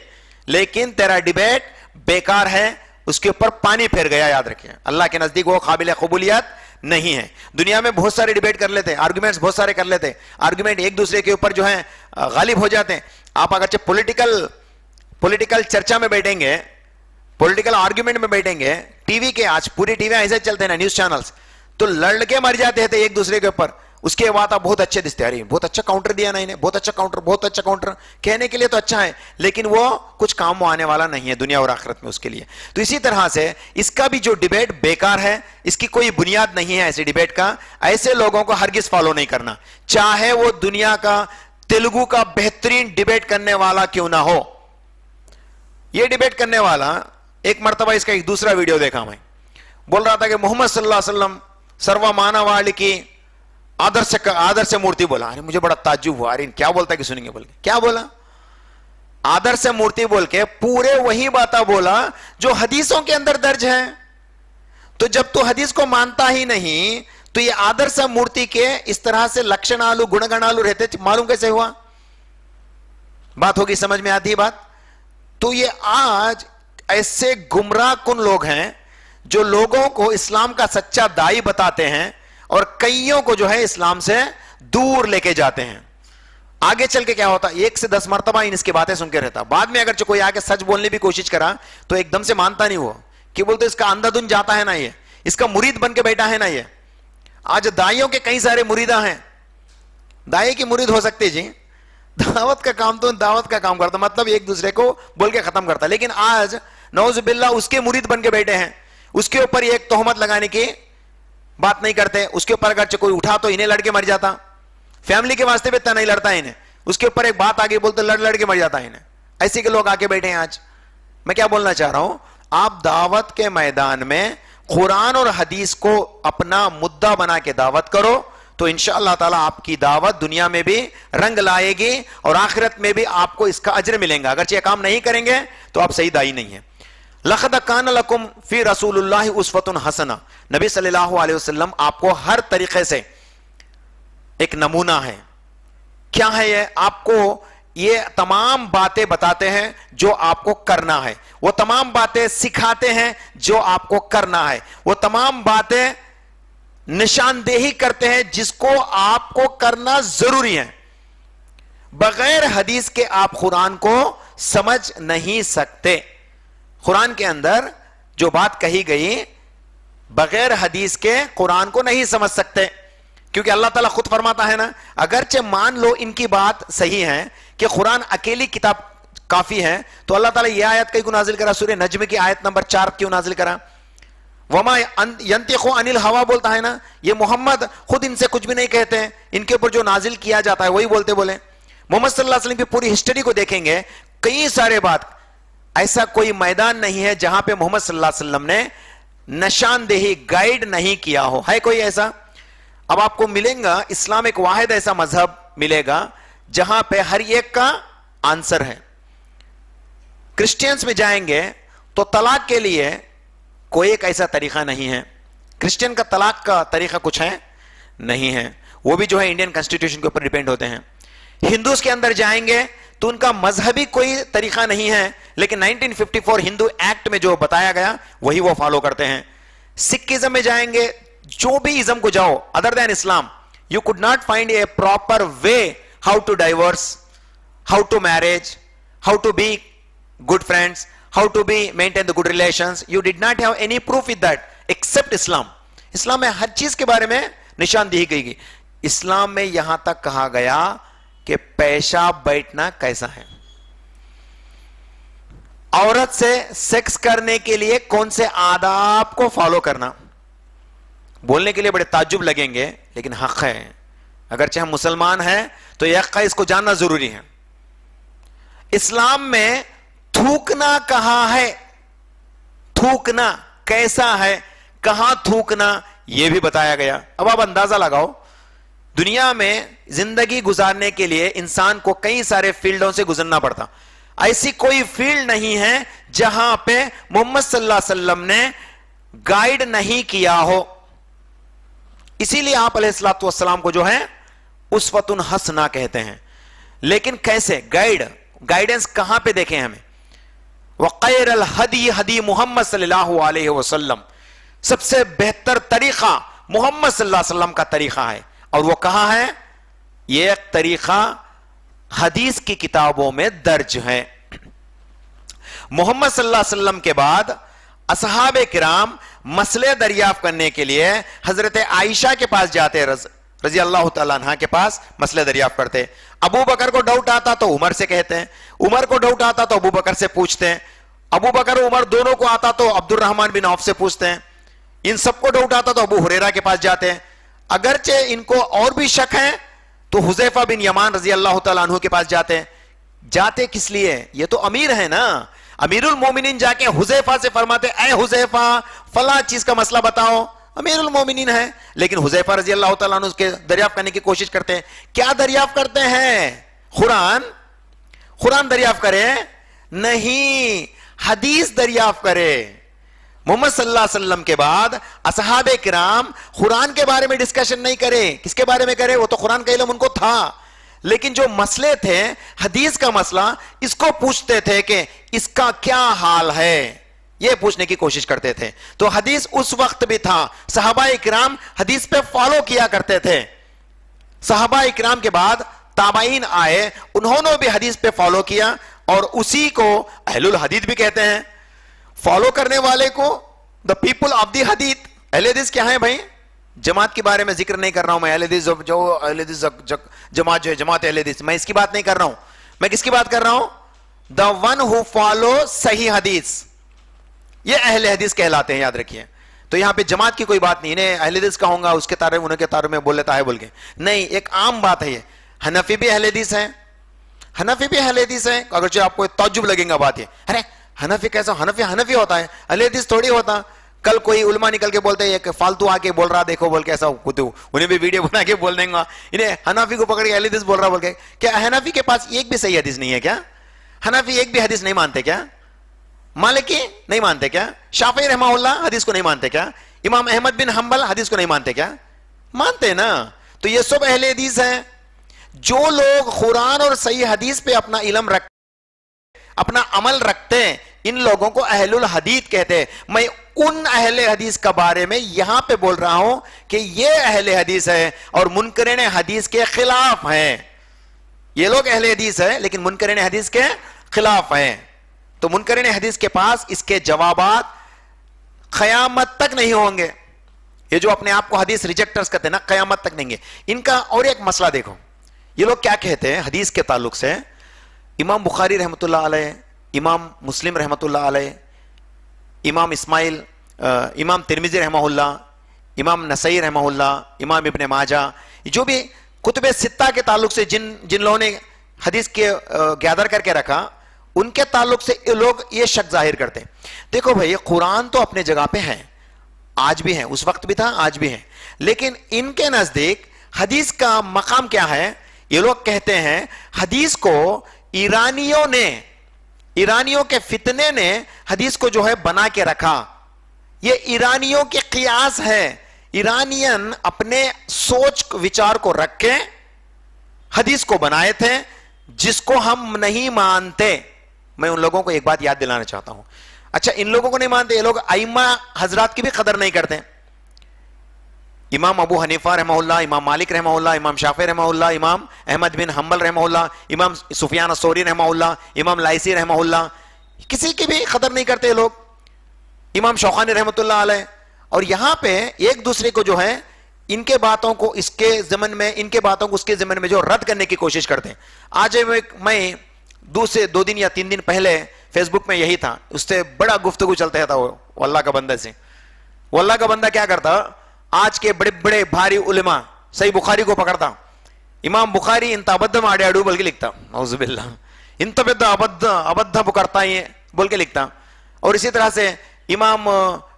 لیکن تیرا ڈیبیٹ بیکار ہے، اس کے اوپر پانی پھیر گیا. یاد رکھیں اللہ کے نزدیک وہ قابل قبولیت نہیں ہے. دنیا میں بہت سارے ڈیبیٹ کر لیتے، آرگومنٹس بہت سارے کر لیتے، آرگومنٹ ایک دوسرے کے اوپر جو ہے غالب ہو جاتے ہیں. آپ اگرچہ پولیٹیکل چرچا میں بیٹھیں گے، پولیٹیکل آرگومنٹ میں بیٹھیں گے، ٹی وی کے آج پوری ٹی وی ایسے چلتے ہیں نا، نیوز چینلز، تو لڑ کے مر جاتے تھے ایک دوسرے کے اوپر. اس کے بعد آپ بہت اچھے دستے، ارے بہت اچھا کاؤنٹر دیا نا انہیں، بہت اچھا کاؤنٹر کہنے کے لیے تو اچھا ہے لیکن وہ کچھ کام آنے والا نہیں ہے دنیا اور آخرت میں اس کے لیے. تو اسی طرح سے اس کا بھی جو ڈیبیٹ بیکار ہے، اس کی کوئی بنیاد نہیں ہے ایسے ڈیبیٹ کا. ایسے لوگوں کو ہرگز فالو نہیں کرنا، چاہے وہ دنیا کا تیلگو کا بہترین ڈیبیٹ کرنے والا کیوں نہ ہو. یہ ڈیبیٹ کرنے والا ایک مرتبہ اس کا ایک دوسرا ویڈیو دیکھا میں, بول رہا تھا کہ محمد صلی اللہ علیہ وسلم سروا مانا والی کی آدر سے مورتی بولا. ارے مجھے بڑا تعجب ہوا, ارے کیا بولتا ہے کہ سنیں گے بول کے. کیا بولا؟ آدر سے مورتی بول کے پورے وہی باتیں بولا جو حدیثوں کے اندر درج ہے. تو جب تو حدیث کو مانتا ہی نہیں تو یہ آدر سے مورتی کے اس طرح سے لکشنالو گنگنالو رہتے معلوم کیسے ہوا؟ بات ہوگی, سمجھ میں آتی ہے بات. تو یہ آج ایسے گمراہ کن لوگ ہیں جو لوگوں کو اسلام کا سچا دائی بتاتے ہیں اور کئیوں کو جو ہے اسلام سے دور لے کے جاتے ہیں. آگے چل کے کیا ہوتا, 1 سے 10 مرتبہ اس کی باتیں سن کے رہتا, بعد میں اگر کوئی آگے سچ بولنے بھی کوشش کرا تو ایک دم سے مانتا نہیں. وہ کہ بولتے اس کا اندھا دھن جاتا ہے نا, یہ اس کا مرید بن کے بیٹھا ہے نا. یہ آج دائیوں کے کئی سارے مریدہ ہیں. دائی کی مرید ہو سکتے جی, دعوت کا کام تو دعوت کا کام کرتا, مطلب ایک دوسرے کو بول کے ختم کرتا. لیکن آج نعوذ باللہ اس کے مرید بن کے بیٹھے ہیں, اس کے اوپر ایک تہمت لگانے کی بات نہیں کرتے. اس کے اوپر اگر کوئی اٹھا تو انہیں لڑ کے مر جاتا, فیملی کے واسطے بھی اتنا نہیں لڑتا انہیں. اس کے اوپر ایک بات آگے بولتے لڑ کے مر جاتا انہیں. ایسے کے لوگ آگے بیٹھے ہیں آج. میں کیا بولنا چاہ رہا ہوں, آپ دعوت کے میدان میں قرآن اور حدیث کو اپنا مدعا بنا کے دعوت کرو تو انشاءاللہ تعالیٰ آپ کی دعوت دنیا میں بھی رنگ لائے گی اور آخرت میں بھی آپ کو اس کا اجر ملیں گا. اگرچہ یہ کام نہیں کریں گے تو آپ صحیح دائی نہیں ہیں. لقد کان لکم فی رسول اللہ اسوۃ حسنہ, نبی صلی اللہ علیہ وسلم آپ کو ہر طریقے سے ایک نمونہ ہے. کیا ہے یہ؟ آپ کو یہ تمام باتیں بتاتے ہیں جو آپ کو کرنا ہے, وہ تمام باتیں سکھاتے ہیں جو آپ کو کرنا ہے, وہ تمام باتیں نشاندہی کرتے ہیں جس کو آپ کو کرنا ضروری ہے. بغیر حدیث کے آپ قرآن کو سمجھ نہیں سکتے. قرآن کے اندر جو بات کہی گئی بغیر حدیث کے قرآن کو نہیں سمجھ سکتے, کیونکہ اللہ تعالیٰ خود فرماتا ہے نا, اگرچہ مان لو ان کی بات صحیح ہے کہ قرآن اکیلی کتاب کافی ہے, تو اللہ تعالیٰ یہ آیت کیوں نازل کرا؟ سورہ نجم کی آیت نمبر 4 کیوں نازل کرا؟ وما ينطق عن الهوى بولتا ہے نا, یہ محمد خود ان سے کچھ بھی نہیں کہتے ہیں, ان کے اوپر جو نازل کیا جاتا ہے وہی بولتے بولے. محمد صلی اللہ علیہ وسلم کی پوری ہسٹری کو دیکھیں گے, کئی سارے بات, ایسا کوئی میدان نہیں ہے جہاں پہ محمد صلی اللہ علیہ وسلم نے نشاندہی گائیڈ نہیں کیا ہو. ہے کوئی ایسا؟ اب آپ کو ملیں گا اسلام ایک واحد ایسا مذہب ملے گا جہاں پہ ہر ایک کا آنسر ہے. کرسچینز میں جائیں گے تو طلاق کے لیے کوئی ایک ایسا طریقہ نہیں ہے. کرسچین کا طلاق کا طریقہ کچھ ہے نہیں ہے, وہ بھی جو ہے انڈین کنسٹیٹیوشن کے اوپر ڈیپینڈ ہوتے ہیں. ہندوز کے اندر جائیں گے تو ان کا مذہبی کوئی طریقہ نہیں ہے, لیکن 1954 ہندو ایکٹ میں جو بتایا گیا وہی وہ فالو کرتے ہیں. سکھزم میں جائیں گے, جو بھی ازم کو جاؤ ادر دین اسلام, you could not find a proper way how to divorce, how to marriage, how to be good friends, how to be maintain the good relations. You did not have any proof with that except Islam. اسلام میں ہر چیز کے بارے میں نشاندہی گئی. اسلام میں یہاں تک کہا گیا کہ پیشاب بیٹھنا کیسا ہے, عورت سے سیکس کرنے کے لیے کون سے آداب کو فالو کرنا. بولنے کے لیے بڑے تعجب لگیں گے لیکن حق ہے. اگرچہ ہم مسلمان ہیں تو یہ حق ہے, اس کو جاننا ضروری ہے. اسلام میں تھوکنا کہاں ہے, تھوکنا کیسا ہے, کہاں تھوکنا, یہ بھی بتایا گیا. اب آپ اندازہ لگاؤ, دنیا میں زندگی گزارنے کے لیے انسان کو کئی سارے فیلڈوں سے گزرنا پڑتا, ایسی کوئی فیلڈ نہیں ہے جہاں پہ محمد صلی اللہ علیہ وسلم نے گائیڈ نہیں کیا ہو. اسی لیے آپ علیہ الصلوۃ والسلام کو جو ہے اسوۃ حسنہ کہتے ہیں. لیکن کیسے گائیڈنس کہاں پہ دیکھیں ہمیں؟ وَقَيْرَ الْحَدِي حدی محمد صلی اللہ علیہ وسلم, سب سے بہتر طریقہ محمد صلی اللہ علیہ وسلم کا طریقہ ہے. اور وہ کہاں ہے؟ یہ ایک طریقہ حدیث کی کتابوں میں درج ہے. محمد صلی اللہ علیہ وسلم کے بعد اصحاب کرام مسئلے دریافت کرنے کے لیے حضرت عائشہ کے پاس جاتے, رضی اللہ تعالیٰ عنہ کے پاس مسئلے دریافت کرتے. ابو بکر کو ڈاؤٹ آتا تو عمر سے کہتے ہیں, عمر کو ڈاؤٹ آتا تو ابو بکر سے پوچھتے ہیں, ابو بکر عمر دونوں کو آتا تو عبد الرحمن بن عوف سے پوچھتے ہیں, ان سب کو ڈاؤٹ آتا تو ابو ہریرہ کے پاس جاتے ہیں. اگرچہ ان کو اور بھی شک ہے تو حذیفہ بن یمان رضی اللہ تعالیٰ عنہ کے پاس جاتے ہیں. جاتے کس لیے؟ یہ تو امیر ہے نا, امیر المومنین جا کے حذیفہ سے فرماتے اے حذیفہ فلاں چیز کا مسئلہ بتاؤ. امیر المومنین ہے, لیکن حذیفہ رضی اللہ تعالیٰ عنہ اس کے دریافت کرنے کی کوشش کرتے ہیں. کیا دریافت کرتے ہیں؟ قرآن دریافت کرے نہیں, حدیث دریافت کرے. محمد صلی اللہ علیہ وسلم کے بعد اصحاب کرام قرآن کے بارے میں ڈسکشن نہیں کرے. کس کے بارے میں کرے؟ وہ تو قرآن کا علم ان کو تھا, لیکن جو مسئلے تھے حدیث کا مسئلہ, اس کو پوچھتے تھے کہ اس کا کیا حال ہے, یہ پوچھنے کی کوشش کرتے تھے. تو حدیث اس وقت بھی تھا, صحابہ اکرام حدیث پہ فالو کیا کرتے تھے. صحابہ اکرام کے بعد تابعین آئے, انہوں نے بھی حدیث پہ فالو کیا, اور اسی کو اہل الحدیث بھی کہتے ہیں. فالو کرنے والے کو دا پیپل آف دی حدیث. اہل حدیث کیا ہے بھائی؟ جماعت کے بارے میں ذکر نہیں کر رہا ہوں میں. اہل حدیث جو اہل حدیث جماعت جو ہے جماعت اہل حدیث, میں اس کی بات نہیں کر رہا ہوں. میں کس کی بات کر رہا ہوں؟ دا ون ہو فالو صحیح حدیث, یہ اہل حدیث کہلاتے ہیں, یاد رکھیے. تو یہاں پہ جماعت کی کوئی بات نہیں, انہیں اہل حدیث کہوں گا اس کے تعارف انہیں کے تعارف میں بول لیتا ہے بول کے نہیں, ایک عام بات ہے یہ. حنفی بھی اہل حدیث ہیں, حنفی بھی اہل حدیث ہیں, اگرچہ آپ کو تعجب لگے گا بات یہ, ارے حنفی کیسا, حنفی ہوتا ہے, اہل حدیث تھوڑی ہوتا. کل کوئی علماء نکل کے بولتے ہیں کہ فالتو آ کے بول رہا دیکھو بول کے, ایسا انہیں بھی ویڈیو بنا کے بول دیں گا, انہیں حنفی کو پکڑ کے اہل حدیث بول رہا بول کے. کیا حنفی کے پاس ایک بھی صحیح حدیث نہیں ہے کیا؟ حنفی ایک بھی حدیث نہیں مانتے کیا؟ مالکی نہیں مانتے کیا؟ شافعی رحمہ اللہ حدیث کو نہیں مانتے کیا؟ امام احمد بن حنبل حدیث کو نہیں مانتے کیا؟ مانتے نا. تو یہ سب اہل حدیث ہیں. جو لوگ قرآن اور صحیح حدیث پہ اپنا علم رکھتے, اپنا عمل رکھتے ہیں, ان لوگوں کو اہل الحدیث کہتے ہیں. میں ان اہل حدیث کا بارے میں یہاں پہ بول رہا ہوں کہ یہ اہل حدیث ہے اور منکرین حدیث کے خلاف ہیں. یہ لوگ اہل حدیث ہیں لیکن منکرین حدیث کے خلاف ہیں. تو منکرین حدیث کے پاس اس کے جوابات قیامت تک نہیں ہوں گے. یہ جو اپنے آپ کو حدیث ریجیکٹرز کہتے ہیں نا, قیامت تک نہیں گے. ان کا اور ایک مسئلہ دیکھو, یہ لوگ کیا کہتے ہیں حدیث کے تعلق سے. امام بخاری رحمۃ اللہ علیہ, امام مسلم رحمۃ اللہ علیہ, امام اسماعیل, امام ترمذی رحمہ اللہ, امام نسائی رحمہ اللہ, امام ابن ماجہ, جو بھی کتب ستہ کے تعلق سے جن لوگوں نے حدیث کے گیدر کر کے رکھا, ان کے تعلق سے لوگ یہ شک ظاہر کرتے ہیں. دیکھو بھائی, قرآن تو اپنے جگہ پہ ہے, آج بھی ہے, اس وقت بھی تھا, آج بھی ہے, لیکن ان کے نزدیک حدیث کا مقام کیا ہے؟ یہ لوگ کہتے ہیں حدیث کو ایرانیوں کے فتنے نے حدیث کو جو ہے بنا کے رکھا. یہ ایرانیوں کے قیاس ہے. ایرانین اپنے سوچ وچار کو رکھ کے حدیث کو بنائے تھے, جس کو ہم نہیں مانتے. میں ان لوگوں کو ایک بات یاد دلانا چاہتا ہوں. اچھا, ان لوگوں کو نہیں مانتے, یہ لوگ ائمہ حضرات کی بھی قدر نہیں کرتے. امام ابو حنیفہ رحمہ اللہ, امام مالک رحمہ اللہ, امام شافعی رحمہ اللہ, امام احمد بن حنبل رحمہ اللہ, امام سفیان الثوری رحمہ اللہ, امام لائثی رحمہ اللہ, کسی کی بھی قدر نہیں کرتے لوگ. امام شوکانی رحمۃ اللہ علیہ. اور یہاں پہ ایک دوسرے کو جو ہے ان کے باتوں کو اس کے ضمن میں, ان کے باتوں کو اس کے ضمن میں جو رد کرنے کی کوشش کرتے ہیں. آج میں 2 دن یا 3 دن پہلے فیس بک میں یہی تھا, اس سے بڑا گفتگو چلتا تھا وہ اللہ کا بندہ سے. وہ اللہ کا بندہ کیا کرتا, آج کے بڑے بڑے بھاری علماء صحیح بخاری کو پکڑتا, امام بخاری انت ابدھم آڈیاڈو بول کے لکھتا, اعوذ باللہ, انت ابدھا پکڑتا یہ بول کے لکھتا. اور اسی طرح سے امام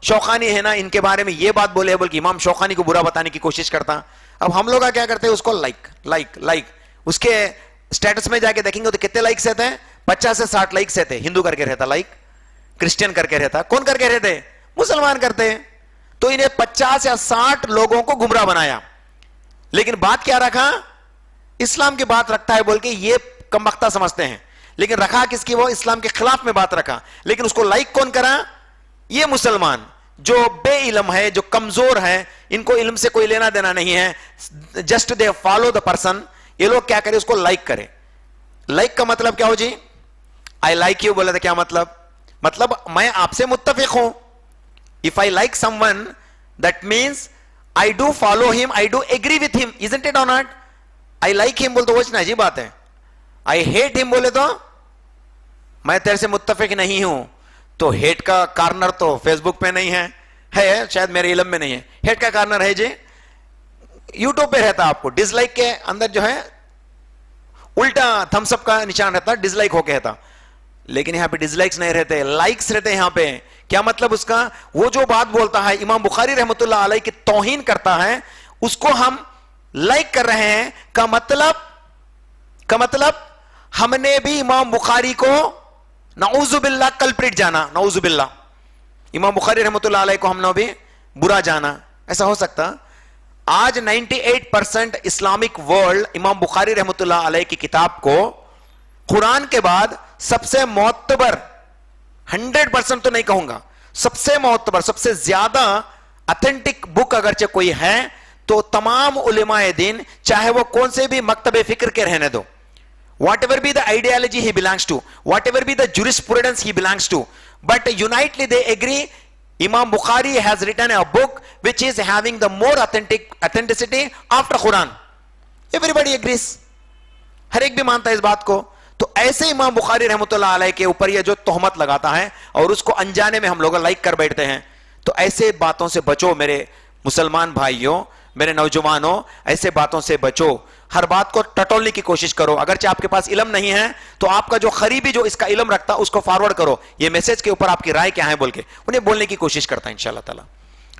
شوکانی ہے نا, ان کے بارے میں یہ بات بولے بول کے امام شوکانی کو برا بتانے کی کوشش کرتا. اب ہم لوگ کیا کرتے ہیں, اس کو لائک اس کے اسٹیٹس میں جا کے دیکھیں گے تو کتنے لائکس رہتے ہیں, 50 سے 60 لائکس رہتے. ہندو کر کے رہتا لائک, کرسچین کر کے رہتا, کون کر کے رہتے, مسلمان کرتے ہیں. تو انہیں 50 یا 60 لوگوں کو گمراہ بنایا, لیکن بات کیا رکھا, اسلام کی بات رکھتا ہے بول کے یہ کمبختہ سمجھتے ہیں. لیکن رکھا کس کی, وہ اسلام کے خلاف میں بات رکھا. لیکن اس کو لائک کون کرا, یہ مسلمان جو بے علم ہے, جو کمزور ہے, ان کو علم سے کوئی لینا دینا نہیں ہے, just they follow the person. یہ لوگ کیا کرے, اس کو لائک کرے. لائک کا مطلب کیا ہو جی, آئی لائک یو بولا تھا, کیا مطلب میں آپ سے متفق ہوں. If I like someone, that means I do follow him, I do agree with him, isn't it or not? I like him بول تو وہ عجیب بات ہے. I hate him بولے تو میں تیرے سے متفق نہیں ہوں. تو ہیٹ کا کارنر تو فیس بک پہ نہیں ہے, شاید میرے علم میں نہیں ہے. ہیٹ کا کارنر ہے جی یوٹیوب پہ رہتا. آپ کو ڈس لائک کے اندر جو ہے الٹا تھمس اپ کا نشان رہتا, ڈس لائک ہو کے رہتا. لیکن یہاں پہ ڈس لائکس نہیں رہتے, لائکس رہتے یہاں پہ. کیا مطلب اس کا؟ وہ جو بات بولتا ہے امام بخاری رحمۃ اللہ علیہ کی توہین کرتا ہے, اس کو ہم لائک کر رہے ہیں, کا مطلب ہم نے بھی امام بخاری کو نعوذ باللہ کلپریٹ جانا, نعوذ باللہ امام بخاری رحمۃ اللہ علیہ کو ہم نے بھی برا جانا. ایسا ہو سکتا؟ آج 98% اسلامک ورلڈ امام بخاری رحمۃ اللہ علیہ کی کتاب کو قرآن کے بعد سب سے معتبر, 100% تو نہیں کہوں گا, سب سے معتبر, سب سے زیادہ اتھینٹک بک اگرچہ کوئی ہے تو تمام علماء دین, چاہے وہ کون سے بھی مکتب فکر کے رہنے دو, whatever be the ideology he belongs to, whatever be the jurisprudence he belongs to, but unitely they agree Imam Bukhari has written a book which is having the more authenticity after Quran. Everybody agrees, ہر ایک بھی مانتا ہے اس بات کو. تو ایسے امام بخاری رحمۃ اللہ علیہ کے اوپر یہ جو تہمت لگاتا ہے اور اس کو انجانے میں ہم لوگ لائک کر بیٹھتے ہیں, تو ایسے باتوں سے بچو میرے مسلمان بھائیوں, میرے نوجوانوں, ایسے باتوں سے بچو. ہر بات کو ٹٹولنے کی کوشش کرو, اگرچہ آپ کے پاس علم نہیں ہے تو آپ کا جو قریبی جو اس کا علم رکھتا اس کو فارورڈ کرو, یہ میسج کے اوپر آپ کی رائے کیا ہے بول کے انہیں بولنے کی کوشش کرتا ہے انشاءاللہ تعالی.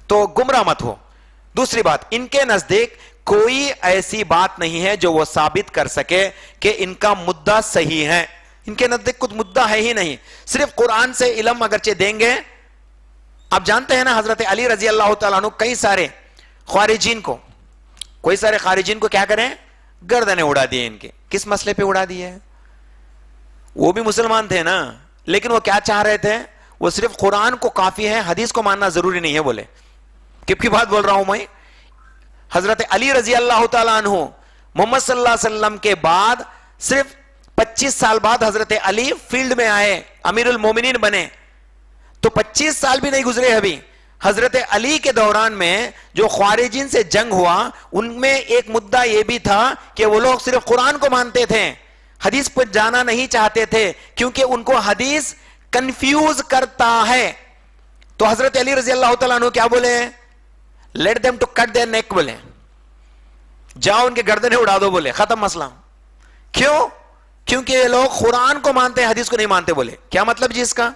تو گمراہ مت ہو. دوسری بات, ان کے نزدیک کوئی ایسی بات نہیں ہے جو وہ ثابت کر سکے کہ ان کا مدعا صحیح ہے. ان کے نزدیک کچھ مدعا ہے ہی نہیں, صرف قرآن سے علم اگرچہ دیں گے. آپ جانتے ہیں نا حضرت علی رضی اللہ تعالیٰ عنہ کئی سارے خارجین کو کیا کریں, گردنیں اڑا دیے ان کے. کس مسئلے پہ اڑا دیے؟ وہ بھی مسلمان تھے نا, لیکن وہ کیا چاہ رہے تھے؟ وہ صرف قرآن کو کافی ہے, حدیث کو ماننا ضروری نہیں ہے. بولے کب کی بات بول رہا ہوں میں؟ حضرت علی رضی اللہ تعالیٰ عنہ محمد صلی اللہ علیہ وسلم کے بعد صرف 25 سال بعد حضرت علی فیلڈ میں آئے, امیر المومنین بنے. تو 25 سال بھی نہیں گزرے ابھی. حضرت علی کے دوران میں جو خارجین سے جنگ ہوا, ان میں ایک مدعا یہ بھی تھا کہ وہ لوگ صرف قرآن کو مانتے تھے, حدیث پر جانا نہیں چاہتے تھے کیونکہ ان کو حدیث کنفیوز کرتا ہے. تو حضرت علی رضی اللہ تعالیٰ عنہ کیا بولے؟ Let them to cut their neck, بولے جاؤ ان کے گردنیں اڑا دو, بولے ختم مسئلہ. کیوں؟ کیونکہ یہ لوگ قرآن کو مانتے ہیں, حدیث کو نہیں مانتے. بولے کیا مطلب جی اس کا؟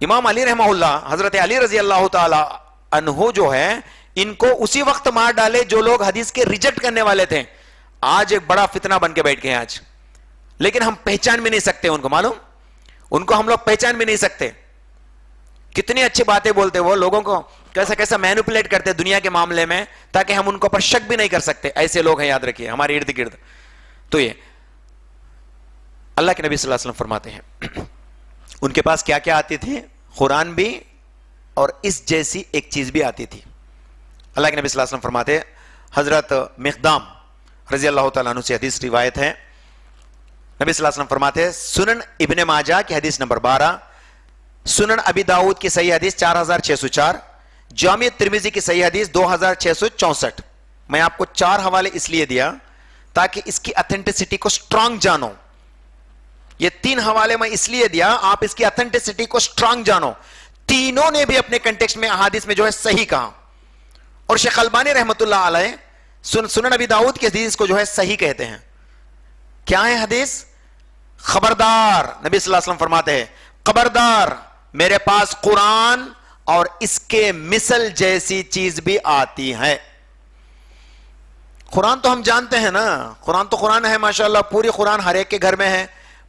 امام علی رحمہ اللہ, حضرت علی رضی اللہ تعالی عنہ جو ہے, ان کو اسی وقت مار ڈالے جو لوگ حدیث کے ریجیکٹ کرنے والے تھے. آج ایک بڑا فتنہ بن کے بیٹھ گئے آج, لیکن ہم پہچان بھی نہیں سکتے ان کو. معلوم, ان کو ہم لوگ پہچان بھی نہیں سکتے. کتنی اچھی باتیں بولتے وہ, لوگوں کو کیسا مینوپولیٹ کرتے دنیا کے معاملے میں, تاکہ ہم ان کو پر شک بھی نہیں کر سکتے. ایسے لوگ ہیں, یاد رکھیے, ہمارے ارد گرد. تو یہ اللہ کے نبی صلی اللہ علیہ وسلم فرماتے ہیں ان کے پاس کیا کیا آتی تھی؟ قرآن بھی اور اس جیسی ایک چیز بھی آتی تھی. اللہ کے نبی صلی اللہ علیہ وسلم فرماتے ہیں, حضرت مقدام رضی اللہ تعالیٰ عنہ سے حدیث روایت ہے, نبی صلی اللہ علیہ وسلم فرماتے ہیں, سنن ابن ماجہ کی حدیث نمبر 12, سنن ابی داؤد کی صحیح حدیث 4604, جامع ترمذی کی صحیح حدیث 2664. میں آپ کو 4 حوالے اس لیے دیا تاکہ اس کی اتھینٹسٹی کو سٹرانگ جانو. یہ 3 حوالے میں اس لیے دیا, آپ اس کی اتھینٹسٹی کو سٹرانگ جانو. تینوں نے بھی اپنے کنٹیکسٹ میں احادیث میں جو ہے صحیح کہا, اور شیخ البانی رحمت اللہ علیہ سنن ابی داؤد کی حدیث کو جو ہے صحیح کہتے ہیں. کیا ہے حدیث؟ خبردار, نبی صلی اللہ علیہ وسلم فرماتے ہیں, خبردار میرے پاس قرآن اور اس کے مثل جیسی چیز بھی آتی ہے. قرآن تو ہم جانتے ہیں نا, قرآن تو قرآن ہے ماشاءاللہ, پوری قرآن ہر ایک کے گھر میں ہے,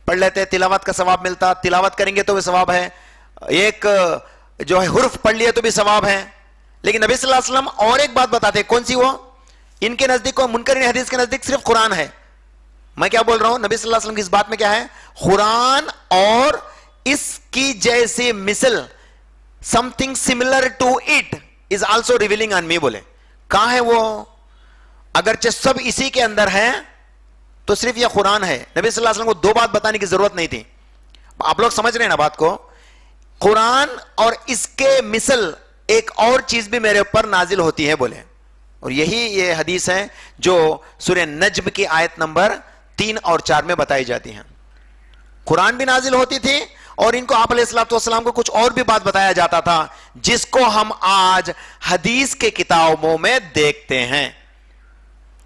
پڑھ لیتے, تلاوت کا ثواب ملتا, تلاوت کریں گے تو بھی ثواب ہے, ایک جو ہے حرف پڑھ لیے تو بھی ثواب ہے. لیکن نبی صلی اللہ علیہ وسلم اور ایک بات بتاتے ہیں, کون سی وہ؟ ان کے نزدیک کو, منکرین حدیث کے نزدیک صرف قرآن ہے. میں کیا بول رہا ہوں؟ نبی صلی اللہ علیہ وسلم کی اس بات میں کیا ہے؟ قرآن اور اس کی جیسی مثل, something similar to it is also revealing on me. بولے کہاں ہے وہ؟ اگرچہ سب اسی کے اندر ہے تو صرف یہ قرآن ہے. نبی صلی اللہ علیہ وسلم کو 2 بات بتانے کی ضرورت نہیں تھی. آپ لوگ سمجھ رہے ہیں نا بات کو؟ قرآن اور اس کے مثل ایک اور چیز بھی میرے اوپر نازل ہوتی ہے, بولے. اور یہی یہ حدیث ہے جو سورہ نجم کی آیت نمبر 3 اور 4 میں بتائی جاتی ہیں. قرآن بھی نازل ہوتی تھی, اور ان کو آپ علیہ الصلوۃ والسلام کو کچھ اور بھی بات بتایا جاتا تھا جس کو ہم آج حدیث کے کتابوں میں دیکھتے ہیں.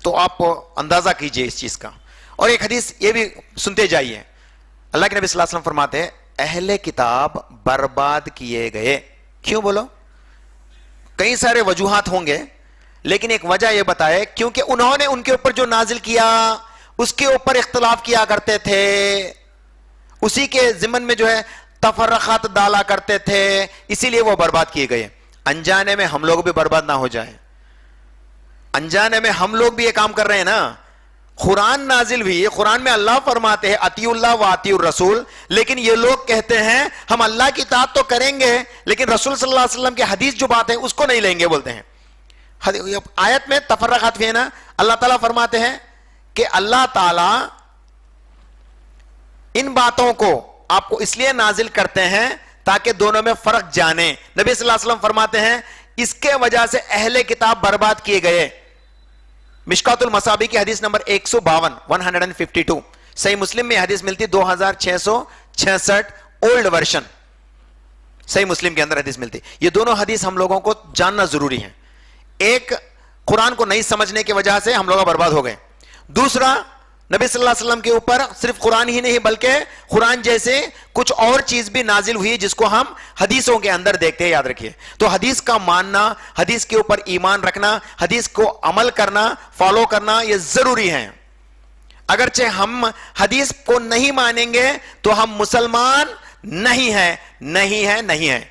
تو آپ اندازہ کیجئے اس چیز کا. اور ایک حدیث یہ بھی سنتے جائیے, اللہ کے نبی صلی اللہ علیہ وسلم فرماتے ہیں اہل کتاب برباد کیے گئے. کیوں بولو؟ کئی سارے وجوہات ہوں گے لیکن ایک وجہ یہ بتائے کیونکہ انہوں نے ان کے اوپر جو نازل کیا اس کے اوپر اختلاف کیا کرتے تھے, اسی کے ضمن میں جو ہے تفرقات ڈالا کرتے تھے, اسی لیے وہ برباد کیے گئے. انجانے میں ہم لوگ بھی برباد نہ ہو جائیں. انجانے میں ہم لوگ بھی یہ کام کر رہے ہیں نا. قرآن نازل ہوئی, قرآن میں اللہ فرماتے ہیں اطیعوا اللہ و اطیعوا الرسول, لیکن یہ لوگ کہتے ہیں ہم اللہ کی اطاعت تو کریں گے لیکن رسول صلی اللہ علیہ وسلم کی حدیث جو بات ہے اس کو نہیں لیں گے بولتے ہیں. آیت میں تفرقات بھی ہے نا. اللہ تعالیٰ فرماتے ہیں کہ اللہ تعالیٰ ان باتوں کو آپ کو اس لیے نازل کرتے ہیں تاکہ دونوں میں فرق جانے. نبی صلی اللہ علیہ وسلم فرماتے ہیں اس کے وجہ سے اہل کتاب برباد کیے گئے. مشکات المصابیح کی حدیث نمبر 152 152, صحیح مسلم میں حدیث ملتی 2666 اولڈ ورژن, صحیح مسلم کے اندر حدیث ملتی. یہ دونوں حدیث ہم لوگوں کو جاننا ضروری ہے. ایک, قرآن کو نہیں سمجھنے کی وجہ سے ہم لوگ برباد ہو گئے. دوسرا, نبی صلی اللہ علیہ وسلم کے اوپر صرف قرآن ہی نہیں بلکہ قرآن جیسے کچھ اور چیز بھی نازل ہوئی جس کو ہم حدیثوں کے اندر دیکھتے ہیں. یاد رکھیے, تو حدیث کا ماننا, حدیث کے اوپر ایمان رکھنا, حدیث کو عمل کرنا, فالو کرنا یہ ضروری ہے. اگرچہ ہم حدیث کو نہیں مانیں گے تو ہم مسلمان نہیں ہیں, نہیں ہیں, نہیں ہیں.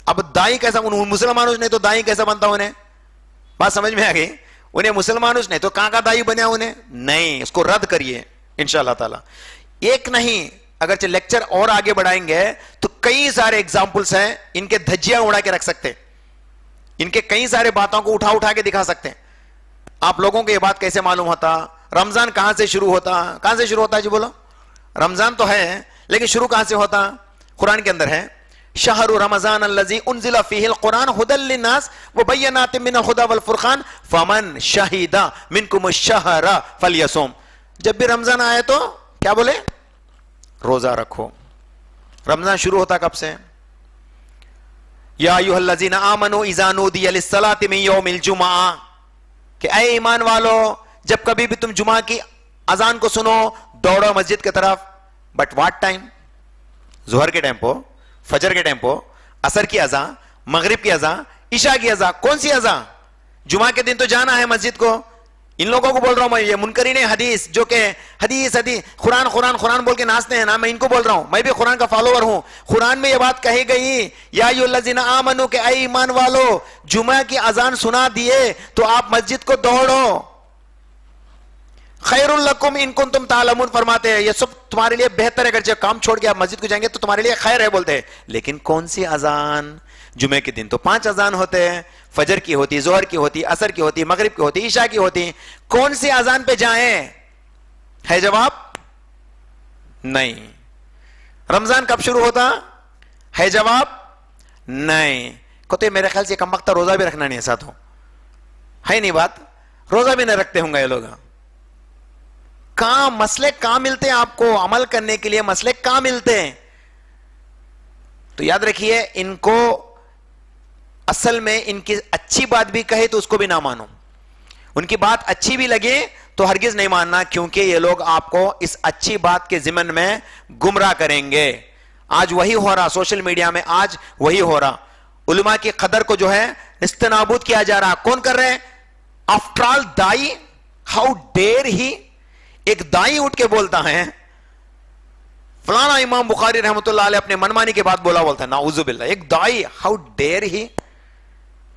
اب دائی کیسا, مسلمانوں نے تو دائی کیسا بنتا انہیں؟ بات سمجھ میں آ گئی؟ انہیں مسلمانوں نے تو کہاں کا دائی بنیا انہیں؟ نہیں, اس کو رد کریے انشاءاللہ تعالی. ایک نہیں, اگرچہ لیکچر اور آگے بڑھائیں گے تو کئی سارے ایگزامپلس ہیں, ان کے دھجیاں اڑا کے رکھ سکتے, ان کے کئی سارے باتوں کو اٹھا کے دکھا سکتے ہیں. آپ لوگوں کو یہ بات کیسے معلوم ہوتا؟ رمضان کہاں سے شروع ہوتا؟ کہاں سے شروع ہوتا ہے جی بولو؟ رمضان تو ہے لیکن شروع کہاں سے ہوتا؟ قرآن کے اندر ہے شہر رمضان الذی انزل فیہ القرآن ھدی للناس وبینات من الھدی والفرقان فمن شہد منکم الشہر فلیصم. جب بھی رمضان آئے تو کیا بولے؟ روزہ رکھو. رمضان شروع ہوتا کب سے؟ یا ایھا الذین آمنوا اذا نودی للصلاۃ من یوم الجمعہ, کہ اے ایمان والو جب کبھی بھی تم جمعہ کی اذان کو سنو دوڑو مسجد کی طرف. But what time? ظہر کے ٹائم پو, فجر کے ٹائم پو, عصر کی اذان, مغرب کی اذان, عشاء کی اذان. کون سی اذان؟ جمعہ کے دن تو جانا ہے مسجد کو. ان لوگوں کو بول رہا ہوں میں, یہ منکرین حدیث جو کہ حدیث قرآن قرآن قرآن بول کے ناچتے ہیں نا, میں ان کو بول رہا ہوں, میں بھی قرآن کا فالوور ہوں. قرآن میں یہ بات کہی گئی یا ایھا الذین آمنوا, کہ اے ایمان والو جمعہ کی اذان سنا دیے تو آپ مسجد کو دوڑو. خیر لکم ان کنتم تعلمون, فرماتے ہیں یہ سب تمہارے لیے بہتر ہے, اگرچہ کام چھوڑ کے آپ مسجد کو جائیں گے تو تمہارے لیے خیر ہے بولتے ہیں. لیکن کون سی اذان؟ جمعے کے دن تو 5 اذان ہوتے ہیں, فجر کی ہوتی, ظہر کی ہوتی, عصر کی ہوتی, مغرب کی ہوتی, عشاء کی ہوتی. کون سی اذان پہ جائیں؟ ہے جواب نہیں. رمضان کب شروع ہوتا ہے؟ جواب نہیں. کہتے میرے خیال سے کم وقت روزہ بھی رکھنا نہیں ہے ساتھوں, ہے نہیں بات؟ روزہ بھی نہیں رکھتے ہوں گے یہ لوگ. کہاں مسئلے کہاں ملتے ہیں آپ کو عمل کرنے کے لیے؟ مسئلے کہاں ملتے ہیں؟ تو یاد رکھیے, ان کو اصل میں ان کی اچھی بات بھی کہے تو اس کو بھی نہ مانو, ان کی بات اچھی بھی لگے تو ہرگز نہیں ماننا, کیونکہ یہ لوگ آپ کو اس اچھی بات کے ضمن میں گمراہ کریں گے. آج وہی ہو رہا سوشل میڈیا میں, آج وہی ہو رہا. علماء کی قدر کو جو ہے نستنابود کیا جا رہا. کون کر رہے ہیں؟ آفٹر آل دائی, ہاؤ ڈیئر ہی. ایک دائی اٹھ کے بولتا ہے فلانا امام بخاری رحمۃ اللہ علیہ اپنے منمانی کے بعد بولا بولتا ہے, نعوذ باللہ. ایک دائی, ہاؤ ڈیئر ہی.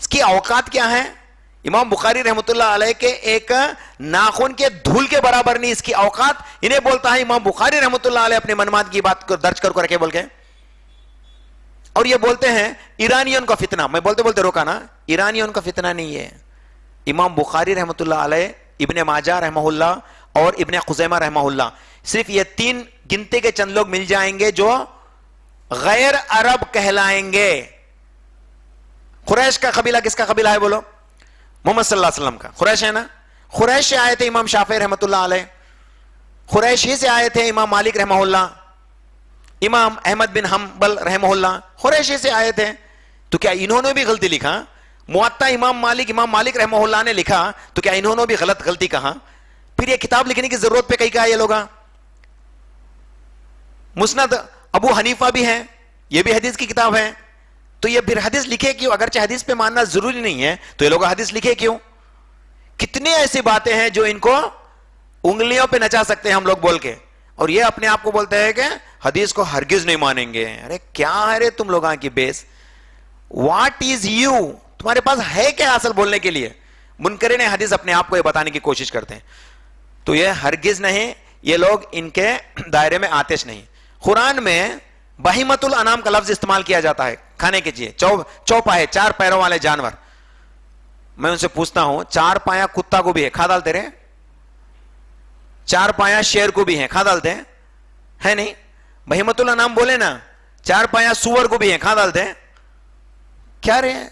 اس کی اوقات کیا ہے؟ امام بخاری رحمۃ اللہ علیہ کے ایک ناخن کے دھول کے برابر نہیں اس کی اوقات. انہیں بولتا ہے امام بخاری رحمۃ اللہ علیہ اپنے منمان کی بات کو درج کر رکھے بول کے. اور یہ بولتے ہیں ایرانیوں کا فتنہ. میں بولتے بولتے روکا نا, ایرانیوں کا فتنہ نہیں ہے. امام بخاری رحمۃ اللہ علیہ, ابن ماجہ رحمہ اللہ اور ابن خزیمہ رحمہ اللہ, صرف یہ 3 گنتے کے چند لوگ مل جائیں گے جو غیر عرب کہلائیں گے. قریش کا قبیلہ کس کا قبیلہ ہے بولو؟ محمد صلی اللہ علیہ وسلم کا. قریش ہے نا. قریش سے آئے تھے امام شافعی رحمۃ اللہ علیہ, قریش ہی سے آئے تھے امام مالک رحمہ اللہ, امام احمد بن حنبل رحمہ اللہ, قریش ہی سے آئے تھے. تو کیا انہوں نے بھی غلطی لکھا؟ موطا امام مالک رحمہ اللہ نے لکھا تو کیا انہوں نے بھی غلطی کہا؟ پھر یہ کتاب لکھنے کی ضرورت پہ کہیں کہا یہ لوگ؟ مسند ابو حنیفہ بھی ہے، یہ بھی حدیث کی کتاب ہے. تو یہ پھر حدیث لکھے کیوں؟ اگرچہ حدیث پہ ماننا ضروری نہیں ہے تو یہ لوگ حدیث لکھے کیوں؟ کتنی ایسی باتیں ہیں جو ان کو انگلیوں پہ نچا سکتے ہیں ہم لوگ بول کے، اور یہ اپنے آپ کو بولتے ہیں کہ حدیث کو ہرگز نہیں مانیں گے. ارے کیا ہے رے تم لوگاں کی بیس؟ What is you? تمہارے پاس ہے کیا اصل بولنے کے لیے؟ منکرین حدیث اپنے آپ کو یہ بتانے کی کوشش کرتے ہیں. تو یہ ہرگز نہیں، یہ لوگ ان کے دائرے میں آتش نہیں. قرآن میں بہیمۃ الانام کا لفظ استعمال کیا جاتا ہے کھانے کے چیز، چوپائے، 4 پیروں والے جانور. میں ان سے پوچھتا ہوں 4 پایا کتا کو بھی ہے، کھا ڈالتے رہے؟ 4 پایا شیر کو بھی ہے، کھا ڈالتے ہیں؟ ہے نہیں؟ بہیمۃ الانام بولے نا، 4 پایا سور کو بھی ہے، کھا ڈالتے ہیں؟ کیا رہے ہیں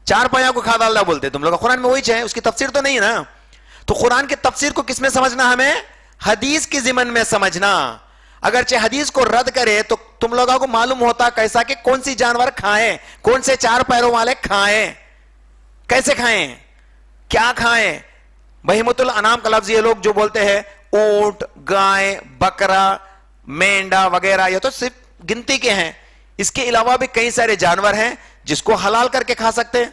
4 پایا کو کھا ڈالنا بولتے تم لوگ؟ قرآن میں وہی چاہے، اس کی تفسیر تو نہیں ہے نا. تو قرآن کی تفسیر کو کس میں سمجھنا؟ ہمیں حدیث کی ضمن میں سمجھنا. اگرچہ حدیث کو رد کرے تو تم لوگوں کو معلوم ہوتا کیسا کہ کون سی جانور کھائیں، کون سے 4 پیروں والے کھائیں، کیسے کھائیں، کیا کھائیں. بہیمۃ الانام کا لفظ یہ لوگ جو بولتے ہیں اونٹ، گائے، بکرا، مینڈا وغیرہ، یہ تو صرف گنتی کے ہیں. اس کے علاوہ بھی کئی سارے جانور ہیں جس کو حلال کر کے کھا سکتے ہیں.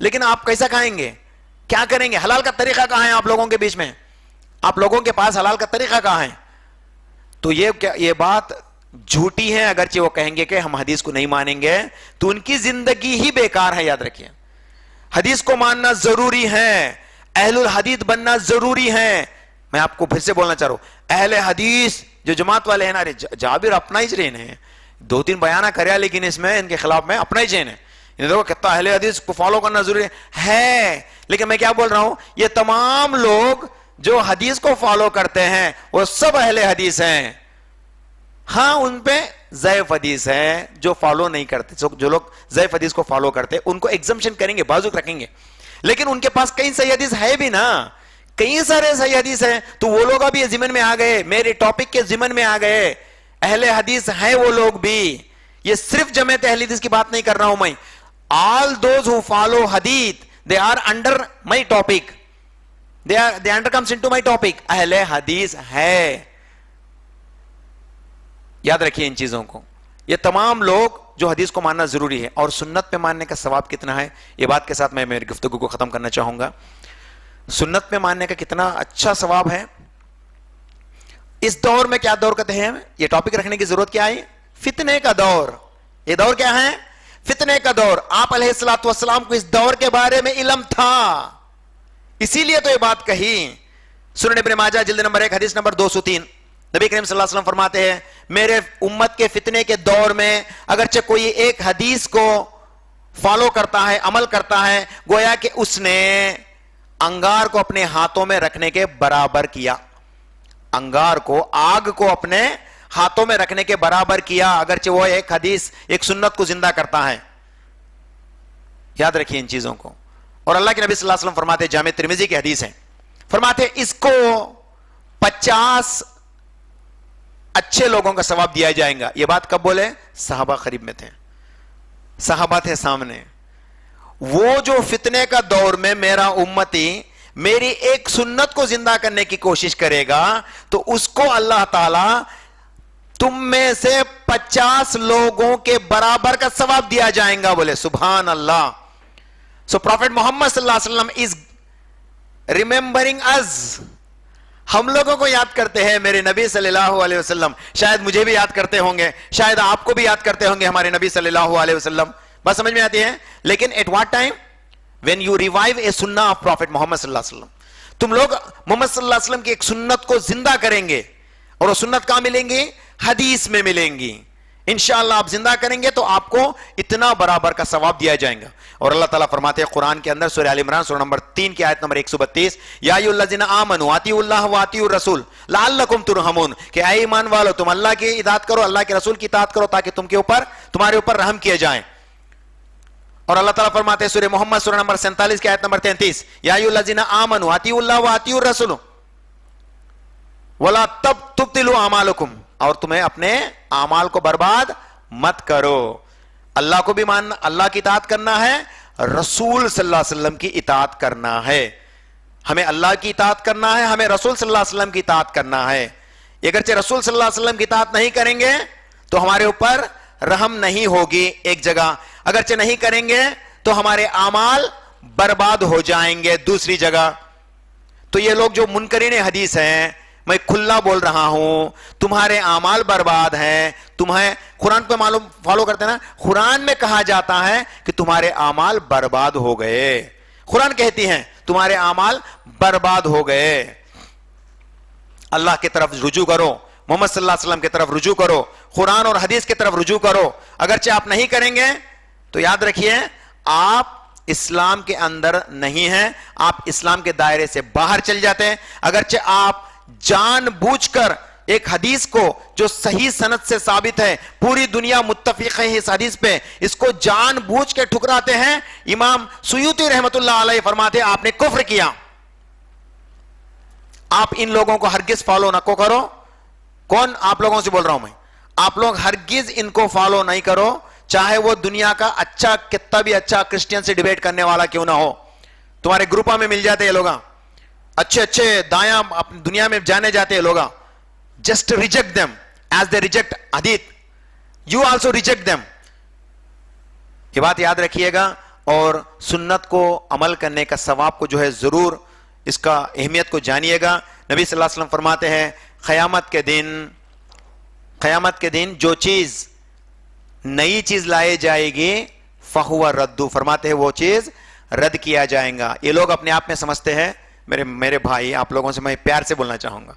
لیکن آپ کیسا کھائیں گے؟ کیا کریں گے؟ حلال کا طریقہ کہاں ہے آپ لوگوں کے بیچ میں؟ آپ لوگوں کے پاس حلال کا طریقہ کہاں ہے؟ تو یہ بات جھوٹی ہے. اگرچہ وہ کہیں گے کہ ہم حدیث کو نہیں مانیں گے تو ان کی زندگی ہی بیکار ہے. یاد رکھیے حدیث کو ماننا ضروری ہے، اہل الحدیث بننا ضروری ہے. میں آپ کو پھر سے بولنا چاہ رہا ہوں، اہل حدیث جو جماعت والے ہیں نا، جابر اپنا ہی چین ہے، 2-3 بیانہ کریا لیکن اس میں ان کے خلاف میں اپنا ہی چین ہے. دیکھو کتنا اہل حدیث کو فالو کرنا ضروری ہے. لیکن میں کیا بول رہا ہوں، یہ تمام لوگ جو حدیث کو فالو کرتے ہیں وہ سب اہل حدیث ہیں. ہاں ان پہ ضعیف حدیث ہے جو فالو نہیں کرتے، جو لوگ ضعیف حدیث کو فالو کرتے ان کو ایگزمپشن کریں گے، بازو رکھیں گے. لیکن ان کے پاس کئی صحیح حدیث ہے بھی نا، کئی سارے صحیح حدیث ہیں. تو وہ لوگ ابھی ضمن میں آ گئے، میرے ٹاپک کے ضمن میں آ گئے. اہل حدیث ہیں وہ لوگ بھی. یہ صرف جماعت اہل حدیث کی بات نہیں کر رہا ہوں میں. all those who follow hadith they are under my topic, they under comes into my topic. اہل حدیث ہے. یاد رکھیے ان چیزوں کو. یہ تمام لوگ جو حدیث کو ماننا ضروری ہے. اور سنت پہ ماننے کا ثواب کتنا ہے، یہ بات کے ساتھ میں میری گفتگو کو ختم کرنا چاہوں گا. سنت پہ ماننے کا کتنا اچھا ثواب ہے. اس دور میں کیا دور کہتے ہیں، یہ ٹاپک رکھنے کی ضرورت کیا ہے؟ فتنے کا دور. یہ دور کیا ہے؟ فتنے کا دور. آپ علیہ الصلوۃ والسلام کو اس دور کے بارے میں علم تھا، اسی لیے تو یہ بات کہی. سنن ابن ماجہ جلد نمبر 1 حدیث نمبر 203، نبی کریم صلی اللہ علیہ وسلم فرماتے ہیں میرے امت کے فتنے کے دور میں اگرچہ کوئی ایک حدیث کو فالو کرتا ہے، عمل کرتا ہے، گویا کہ اس نے انگار کو اپنے ہاتھوں میں رکھنے کے برابر کیا. انگار کو، آگ کو اپنے ہاتھوں میں رکھنے کے برابر کیا، اگرچہ وہ ایک حدیث، ایک سنت کو زندہ کرتا ہے. یاد رکھیے ان چیزوں کو. اور اللہ کے نبی صلی اللہ علیہ وسلم فرماتے، جامع ترمذی کی حدیث ہے، فرماتے اس کو 50 اچھے لوگوں کا ثواب دیا جائے گا. یہ بات کب بولے؟ صحابہ قریب میں تھے، صحابہ تھے سامنے. وہ جو فتنے کا دور میں میرا امتی میری ایک سنت کو زندہ کرنے کی کوشش کرے گا تو اس کو اللہ تعالی تم میں سے 50 لوگوں کے برابر کا ثواب دیا جائے گا. بولے سبحان اللہ. سو پروفیٹ محمد صلی اللہ علیہ وسلم از ریممبرنگ اس. ہم لوگوں کو یاد کرتے ہیں میرے نبی صلی اللہ علیہ وسلم. شاید مجھے بھی یاد کرتے ہوں گے، شاید آپ کو بھی یاد کرتے ہوں گے ہمارے نبی صلی اللہ علیہ وسلم. بات سمجھ میں آتی ہے؟ لیکن at what time? when you revive a sunnah of Prophet Muhammad صلی اللہ علیہ وسلم. تم لوگ محمد صلی اللہ علیہ وسلم کی ایک سنت کو زندہ کریں گے، اور وہ سنت کہاں ملیں گی؟ حدیث میں ملیں گی. انشاءاللہ آپ زندہ کریں گے تو آپ کو اتنا برابر کا ثواب دیا جائے گا. اور اللہ تعالیٰ فرماتے ہیں قرآن کے اندر سورہ آل عمران سورہ نمبر 3 کی آیت نمبر 132، یا ایھا الذین آمنوا اطیعوا اللہ واطیعوا الرسول لعلکم ترحمون، کہ اے ایمان والو تم اللہ کی اطاعت کرو، اللہ کے رسول کی اطاعت کرو تاکہ تمہارے اوپر رحم کیے جائیں. اور اللہ تعالیٰ فرماتے ہیں سورہ محمد سورہ نمبر 47 کی آیت نمبر 33، یا ایھا الذین آمنوا اطیعوا اللہ واطیعوا الرسول ولا تبطلوا اعمالکم، اور تمہیں اپنے اعمال کو برباد مت کرو. اللہ کو بھی ماننا، اللہ کی اطاعت کرنا ہے، رسول صلی اللہ علیہ وسلم کی اطاعت کرنا ہے. ہمیں اللہ کی اطاعت کرنا ہے، ہمیں رسول صلی اللہ علیہ وسلم کی اطاعت کرنا ہے. اگرچہ رسول صلی اللہ علیہ وسلم کی اطاعت نہیں کریں گے تو ہمارے اوپر رحم نہیں ہوگی ایک جگہ، اگرچہ نہیں کریں گے تو ہمارے اعمال برباد ہو جائیں گے دوسری جگہ. تو یہ لوگ جو منکرین حدیث ہیں، میں کھلا بول رہا ہوں، تمہارے اعمال برباد ہیں. تمہیں قرآن پہ معلوم فالو کرتے ہیں نا، قرآن میں کہا جاتا ہے کہ تمہارے اعمال برباد ہو گئے. قرآن کہتی ہیں تمہارے اعمال برباد ہو گئے. اللہ کی طرف رجوع کرو، محمد صلی اللہ علیہ وسلم کی طرف رجوع کرو، قرآن اور حدیث کی طرف رجوع کرو. اگرچہ آپ نہیں کریں گے تو یاد رکھیے آپ اسلام کے اندر نہیں ہیں، آپ اسلام کے دائرے سے باہر چل جاتے ہیں. اگرچہ آپ جان بوجھ کر ایک حدیث کو جو صحیح سند سے ثابت ہے، پوری دنیا متفق ہے اس حدیث پہ، اس کو جان بوجھ کے ٹھکراتے ہیں. امام سیوطی رحمت اللہ علیہ فرماتے ہیں آپ نے کفر کیا. آپ ان لوگوں کو ہرگز فالو نہ کرو. کون آپ لوگوں سے بول رہا ہوں میں؟ آپ لوگ ہرگز ان کو فالو نہیں کرو، چاہے وہ دنیا کا اچھا کتنا بھی اچھا کرسچین سے ڈیبیٹ کرنے والا کیوں نہ ہو. تمہارے گروپا میں مل جاتے ہیں لوگ، اچھے اچھے دایاں دنیا میں جانے جاتے ہیں لوگ. Just reject them as they reject حدیث. you also reject them. یہ بات یاد رکھیے گا، اور سنت کو عمل کرنے کا ثواب کو جو ہے ضرور اس کا اہمیت کو جانیے گا. نبی صلی اللہ علیہ وسلم فرماتے ہیں قیامت کے دن جو چیز نئی چیز لائے جائے گی فہو ردو، فرماتے ہیں وہ چیز رد کیا جائے گا. یہ لوگ اپنے آپ میں سمجھتے ہیں، میرے بھائی آپ لوگوں سے میں پیار سے بولنا چاہوں گا،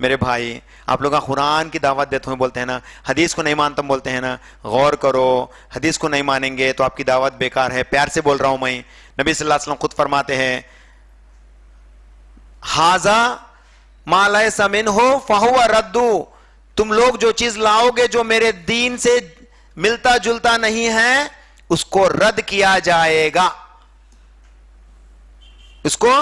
میرے بھائی آپ لوگ قرآن کی دعوت دیتے ہوئے بولتے ہیں نا، حدیث کو نہیں مانتا بولتے ہیں نا، غور کرو، حدیث کو نہیں مانیں گے تو آپ کی دعوت بیکار ہے. پیار سے بول رہا ہوں میں. نبی صلی اللہ علیہ وسلم خود فرماتے ہیں ھذا ما لیس منہ فہو ردو، تم لوگ جو چیز لاؤ گے جو میرے دین سے ملتا جلتا نہیں ہے اس کو رد کیا جائے گا، اس کو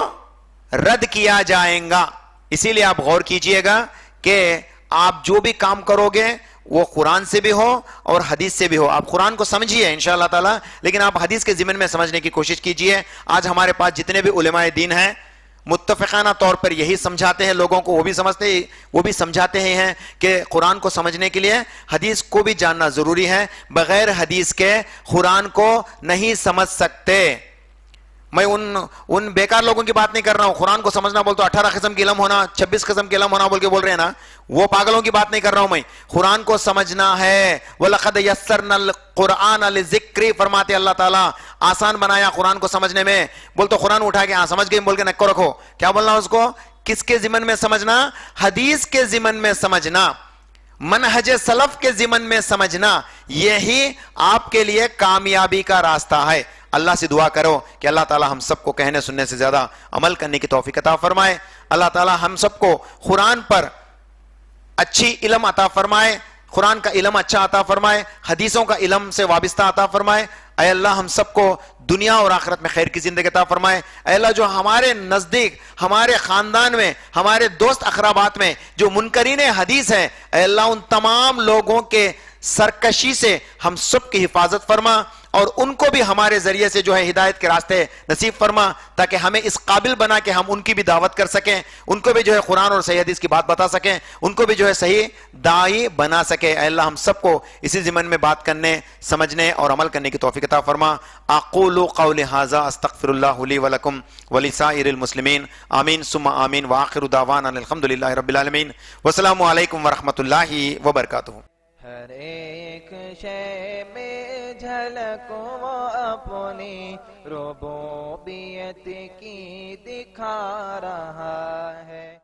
رد کیا جائے گا. اسی لیے آپ غور کیجئے گا کہ آپ جو بھی کام کرو گے وہ قرآن سے بھی ہو اور حدیث سے بھی ہو. آپ قرآن کو سمجھیے انشاءاللہ تعالی، لیکن آپ حدیث کے ضمن میں سمجھنے کی کوشش کیجئے. آج ہمارے پاس جتنے بھی علماء دین ہیں متفقانہ طور پر یہی سمجھاتے ہیں لوگوں کو، وہ بھی سمجھاتے ہیں کہ قرآن کو سمجھنے کے لیے حدیث کو بھی جاننا ضروری ہے. بغیر حدیث کے قرآن کو نہیں سمجھ سکتے. میں ان بیکار لوگوں کی بات نہیں کر رہا ہوں. قرآن کو سمجھنا بول تو 18 قسم کی علم ہونا، 26 قسم کی علم ہونا بول کے بول رہے ہیں نا، وہ پاگلوں کی بات نہیں کر رہا ہوں میں. قرآن کو سمجھنا ہے. وَلَقَدْ يَسَّرْنَا الْقُرْآنَ لِلذِّكْرِ، فرماتے اللہ تعالیٰ آسان بنایا قرآن کو سمجھنے میں. بول تو قرآن اٹھا کے سمجھ گئے بول کے نکو رکھو. کیا بولنا اس کو؟ کس کے ضمن میں سمجھنا؟ حدیث کے ضمن میں سمجھنا، منہج سلف کے ضمن میں سمجھنا. یہی آپ کے لیے کامیابی کا راستہ ہے. اللہ سے دعا کرو کہ اللہ تعالی ہم سب کو کہنے سننے سے زیادہ عمل کرنے کی توفیق عطا فرمائے. اللہ تعالی ہم سب کو قرآن پر اچھی علم عطا فرمائے، قرآن کا علم اچھا عطا فرمائے، حدیثوں کا علم سے وابستہ عطا فرمائے. اے اللہ ہم سب کو دنیا اور آخرت میں خیر کی زندگی عطا فرمائے. اے اللہ جو ہمارے نزدیک، ہمارے خاندان میں، ہمارے دوست اقربات میں جو منکرین حدیث ہیں، اے اللہ ان تمام لوگوں کے سرکشی سے ہم سب کی حفاظت فرما، اور ان کو بھی ہمارے ذریعے سے جو ہے ہدایت کے راستے نصیب فرما، تاکہ ہمیں اس قابل بنا کہ ہم ان کی بھی دعوت کر سکیں، ان کو بھی جو ہے قرآن اور صحیح حدیث کی بات بتا سکیں، ان کو بھی جو ہے صحیح داعی بنا سکے. اے اللہ ہم سب کو اسی ضمن میں بات کرنے، سمجھنے اور عمل کرنے کی توفیق عطا فرما. اقول قولی ھذا استغفر اللہ لی ولکم ولسائر المسلمین. آمین ثم آمین. وآخر دعوانا الحمدللہ رب العالمین. والسلام علیکم ورحمۃ اللہ وبرکاتہ. ہر ایک شے میں جھلک وہ اپنی ربوبیت کی دکھا رہا ہے.